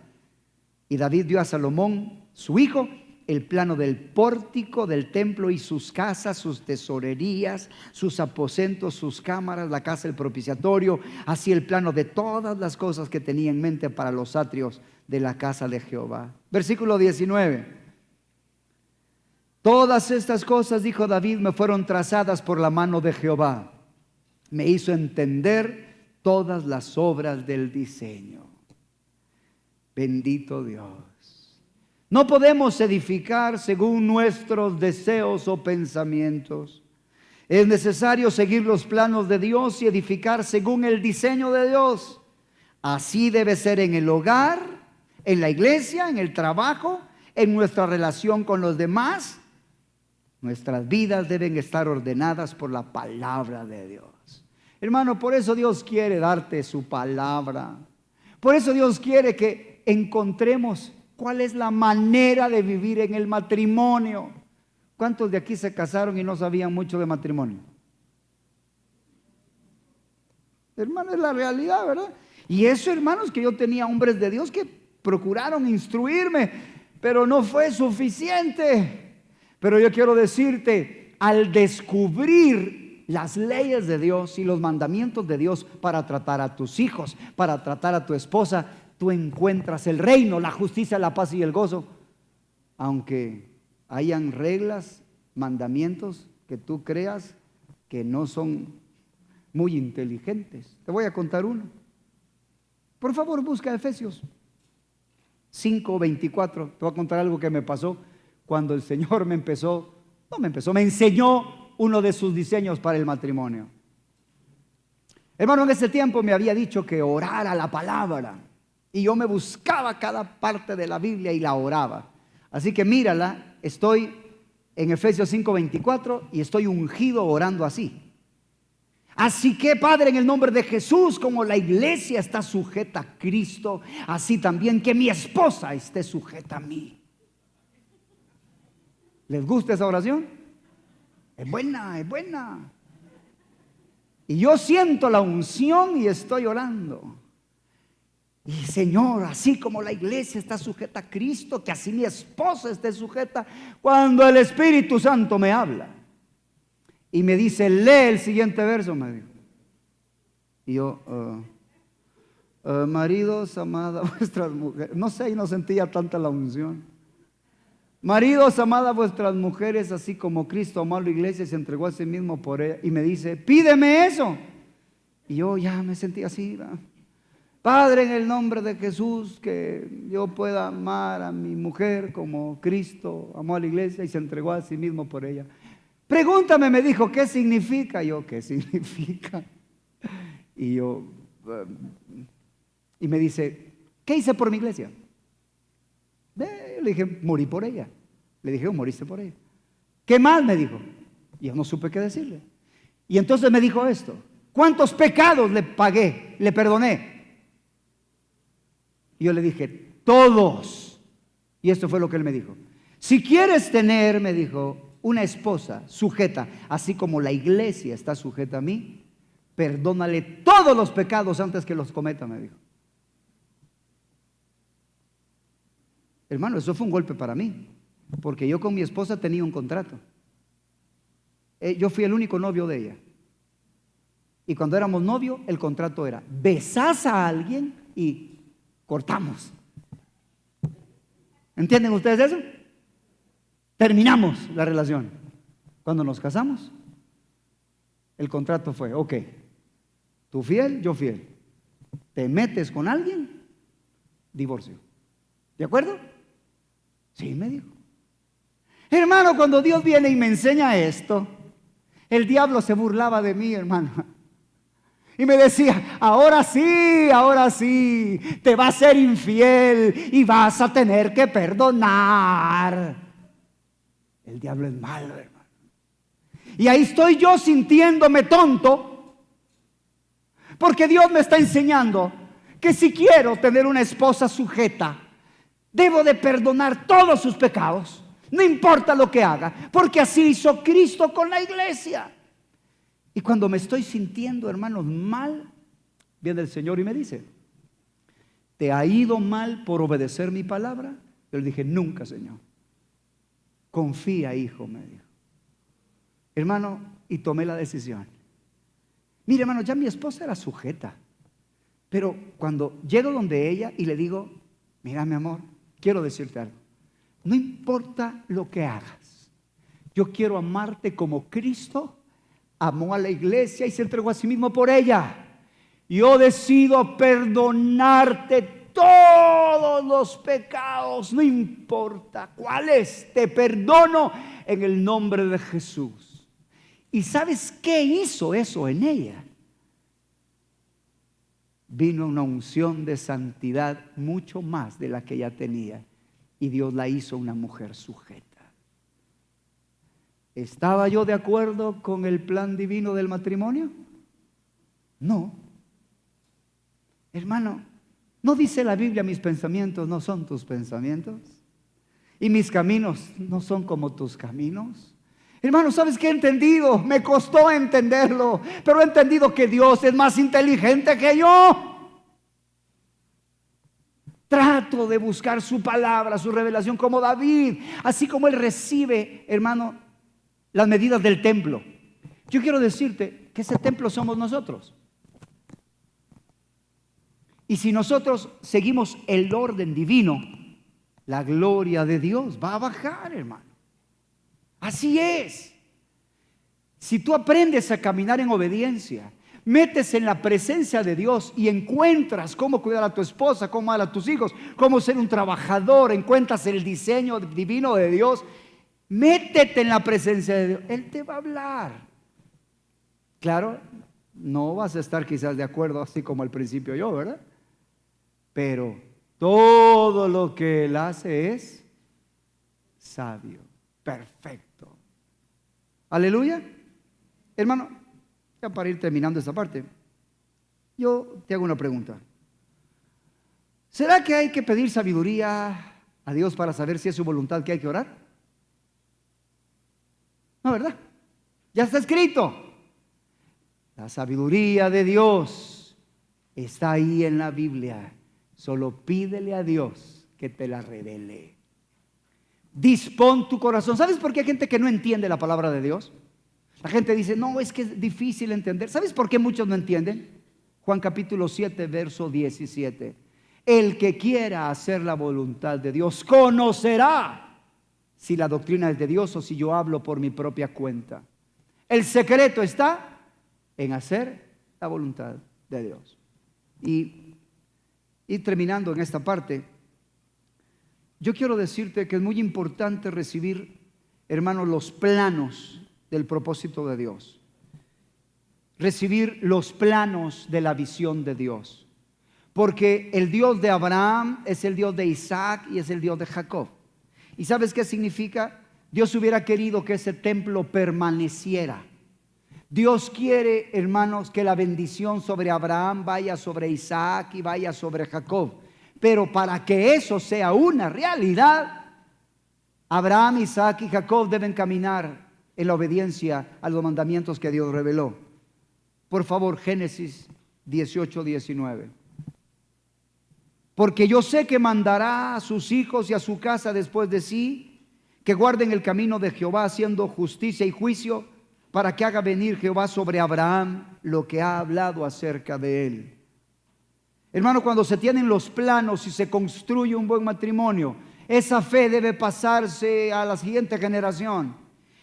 Y David dio a Salomón, su hijo, el plano del pórtico del templo y sus casas, sus tesorerías, sus aposentos, sus cámaras, la casa del propiciatorio, así el plano de todas las cosas que tenía en mente para los atrios de la casa de Jehová. Versículo 19. Todas estas cosas, dijo David, me fueron trazadas por la mano de Jehová. Me hizo entender todas las obras del diseño. Bendito Dios. No podemos edificar según nuestros deseos o pensamientos. Es necesario seguir los planos de Dios y edificar según el diseño de Dios. Así debe ser en el hogar, en la iglesia, en el trabajo, en nuestra relación con los demás. Nuestras vidas deben estar ordenadas por la palabra de Dios. Hermano, por eso Dios quiere darte su palabra. Por eso Dios quiere que encontremos cuál es la manera de vivir en el matrimonio. ¿Cuántos de aquí se casaron y no sabían mucho de matrimonio? Hermano, es la realidad, ¿verdad? Y eso, hermanos, que yo tenía hombres de Dios que procuraron instruirme, pero no fue suficiente. Pero yo quiero decirte, al descubrir las leyes de Dios y los mandamientos de Dios para tratar a tus hijos, para tratar a tu esposa, tú encuentras el reino, la justicia, la paz y el gozo. Aunque hayan reglas, mandamientos que tú creas que no son muy inteligentes. Te voy a contar uno. Por favor, busca Efesios 5:24. Te voy a contar algo que me pasó cuando el Señor me enseñó uno de sus diseños para el matrimonio. Hermano, en ese tiempo me había dicho que orara la palabra y yo me buscaba cada parte de la Biblia y la oraba. Así que mírala, estoy en Efesios 5:24 y estoy ungido orando así. Así que, Padre, en el nombre de Jesús, como la iglesia está sujeta a Cristo, así también que mi esposa esté sujeta a mí. ¿Les gusta esa oración? Es buena, es buena. Y yo siento la unción y estoy orando. Y Señor, así como la iglesia está sujeta a Cristo, que así mi esposa esté sujeta, cuando el Espíritu Santo me habla y me dice, lee el siguiente verso, me dijo. Y yo, maridos, amad a vuestras mujeres. No sé, y no sentía tanta la unción. Maridos, amad a vuestras mujeres, así como Cristo amó a la iglesia y se entregó a sí mismo por ella. Y me dice, pídeme eso. Y yo ya me sentí así, ¿verdad? Padre, en el nombre de Jesús, que yo pueda amar a mi mujer como Cristo amó a la iglesia y se entregó a sí mismo por ella. Pregúntame, me dijo, ¿qué significa? Yo, ¿qué significa? Y yo, y me dice, ¿qué hice por mi iglesia? Le dije, morí por ella. Le dije, moriste por ella. ¿Qué más? Me dijo. Y yo no supe qué decirle. Y entonces me dijo esto: ¿cuántos pecados le pagué, le perdoné? Y yo le dije: todos. Y esto fue lo que él me dijo: si quieres tener, me dijo, una esposa sujeta, así como la iglesia está sujeta a mí, perdónale todos los pecados antes que los cometa, me dijo. Hermano, eso fue un golpe para mí, porque yo con mi esposa tenía un contrato. Yo fui el único novio de ella. Y cuando éramos novios, el contrato era: besás a alguien y cortamos. ¿Entienden ustedes eso? Terminamos la relación. Cuando nos casamos, el contrato fue: ok, tú fiel, yo fiel. ¿Te metes con alguien? Divorcio. ¿De acuerdo? Sí, me dijo. Hermano, cuando Dios viene y me enseña esto, el diablo se burlaba de mí, hermano. Y me decía: ahora sí, te va a ser infiel y vas a tener que perdonar. El diablo es malo, hermano. Y ahí estoy yo sintiéndome tonto, porque Dios me está enseñando que si quiero tener una esposa sujeta, debo de perdonar todos sus pecados, no importa lo que haga, porque así hizo Cristo con la iglesia. Y cuando me estoy sintiendo, hermanos, mal, viene el Señor y me dice: ¿te ha ido mal por obedecer mi palabra? Yo le dije: nunca, Señor. Confía, hijo, me dijo. Hermano, y tomé la decisión. Mire, hermano, ya mi esposa era sujeta, pero cuando llego donde ella y le digo: mira, mi amor, quiero decirte algo. No importa lo que hagas, yo quiero amarte como Cristo amó a la iglesia y se entregó a sí mismo por ella. Yo decido perdonarte todos los pecados, no importa cuáles, te perdono en el nombre de Jesús. ¿Y sabes qué hizo eso en ella? Vino una unción de santidad mucho más de la que ella tenía, y Dios la hizo una mujer sujeta. ¿Estaba yo de acuerdo con el plan divino del matrimonio? No. Hermano, ¿no dice la Biblia: mis pensamientos no son tus pensamientos? Y mis caminos no son como tus caminos. Hermano, ¿sabes qué he entendido? Me costó entenderlo, pero he entendido que Dios es más inteligente que yo. Trato de buscar su palabra, su revelación, como David, así como él recibe, hermano, las medidas del templo. Yo quiero decirte que ese templo somos nosotros. Y si nosotros seguimos el orden divino, la gloria de Dios va a bajar, hermano. Así es. Si tú aprendes a caminar en obediencia, metes en la presencia de Dios y encuentras cómo cuidar a tu esposa, cómo amar a tus hijos, cómo ser un trabajador, encuentras el diseño divino de Dios, métete en la presencia de Dios. Él te va a hablar. Claro, no vas a estar quizás de acuerdo así como al principio yo, ¿verdad? Pero todo lo que Él hace es sabio, perfecto. Aleluya. Hermano, ya para ir terminando esta parte, yo te hago una pregunta. ¿Será que hay que pedir sabiduría a Dios para saber si es su voluntad que hay que orar? No, ¿verdad? Ya está escrito. La sabiduría de Dios está ahí en la Biblia. Solo pídele a Dios que te la revele. Dispón tu corazón. ¿Sabes por qué hay gente que no entiende la palabra de Dios? La gente dice: no, es que es difícil entender. ¿Sabes por qué muchos no entienden? Juan capítulo 7, verso 17. El que quiera hacer la voluntad de Dios conocerá si la doctrina es de Dios o si yo hablo por mi propia cuenta. El secreto está en hacer la voluntad de Dios. Y terminando en esta parte, yo quiero decirte que es muy importante recibir, hermanos, los planos del propósito de Dios. Recibir los planos de la visión de Dios. Porque el Dios de Abraham es el Dios de Isaac y es el Dios de Jacob. ¿Y sabes qué significa? Dios hubiera querido que ese templo permaneciera. Dios quiere, hermanos, que la bendición sobre Abraham vaya sobre Isaac y vaya sobre Jacob. Pero para que eso sea una realidad, Abraham, Isaac y Jacob deben caminar en la obediencia a los mandamientos que Dios reveló. Por favor, Génesis 18:19. Porque yo sé que mandará a sus hijos y a su casa después de sí, que guarden el camino de Jehová haciendo justicia y juicio, para que haga venir Jehová sobre Abraham lo que ha hablado acerca de él. Hermano, cuando se tienen los planos y se construye un buen matrimonio, esa fe debe pasarse a la siguiente generación.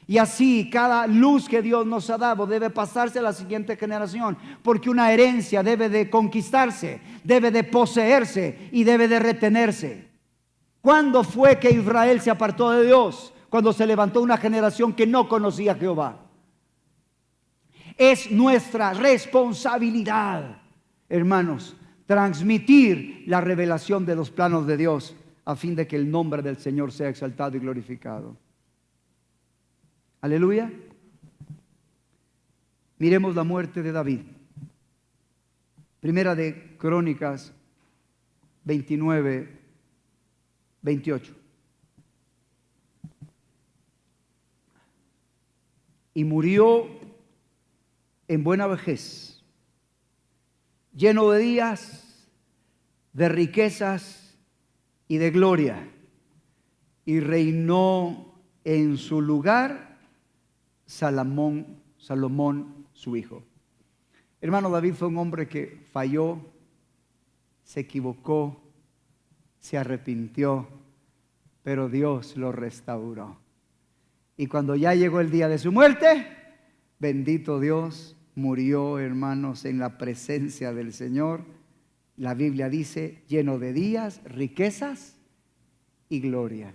Y así cada luz que Dios nos ha dado debe pasarse a la siguiente generación, porque una herencia debe de conquistarse, debe de poseerse y debe de retenerse. ¿Cuándo fue que Israel se apartó de Dios? Cuando se levantó una generación que no conocía a Jehová. Es nuestra responsabilidad, hermanos, transmitir la revelación de los planos de Dios a fin de que el nombre del Señor sea exaltado y glorificado. Aleluya. Miremos la muerte de David. Primera de Crónicas 29:28. Y murió en buena vejez, lleno de días, de riquezas y de gloria, y reinó en su lugar Salomón su hijo. Hermano, David fue un hombre que falló, se equivocó, se arrepintió, pero Dios lo restauró. Y cuando ya llegó el día de su muerte, bendito Dios, murió, hermanos, en la presencia del Señor. La Biblia dice, lleno de días, riquezas y gloria.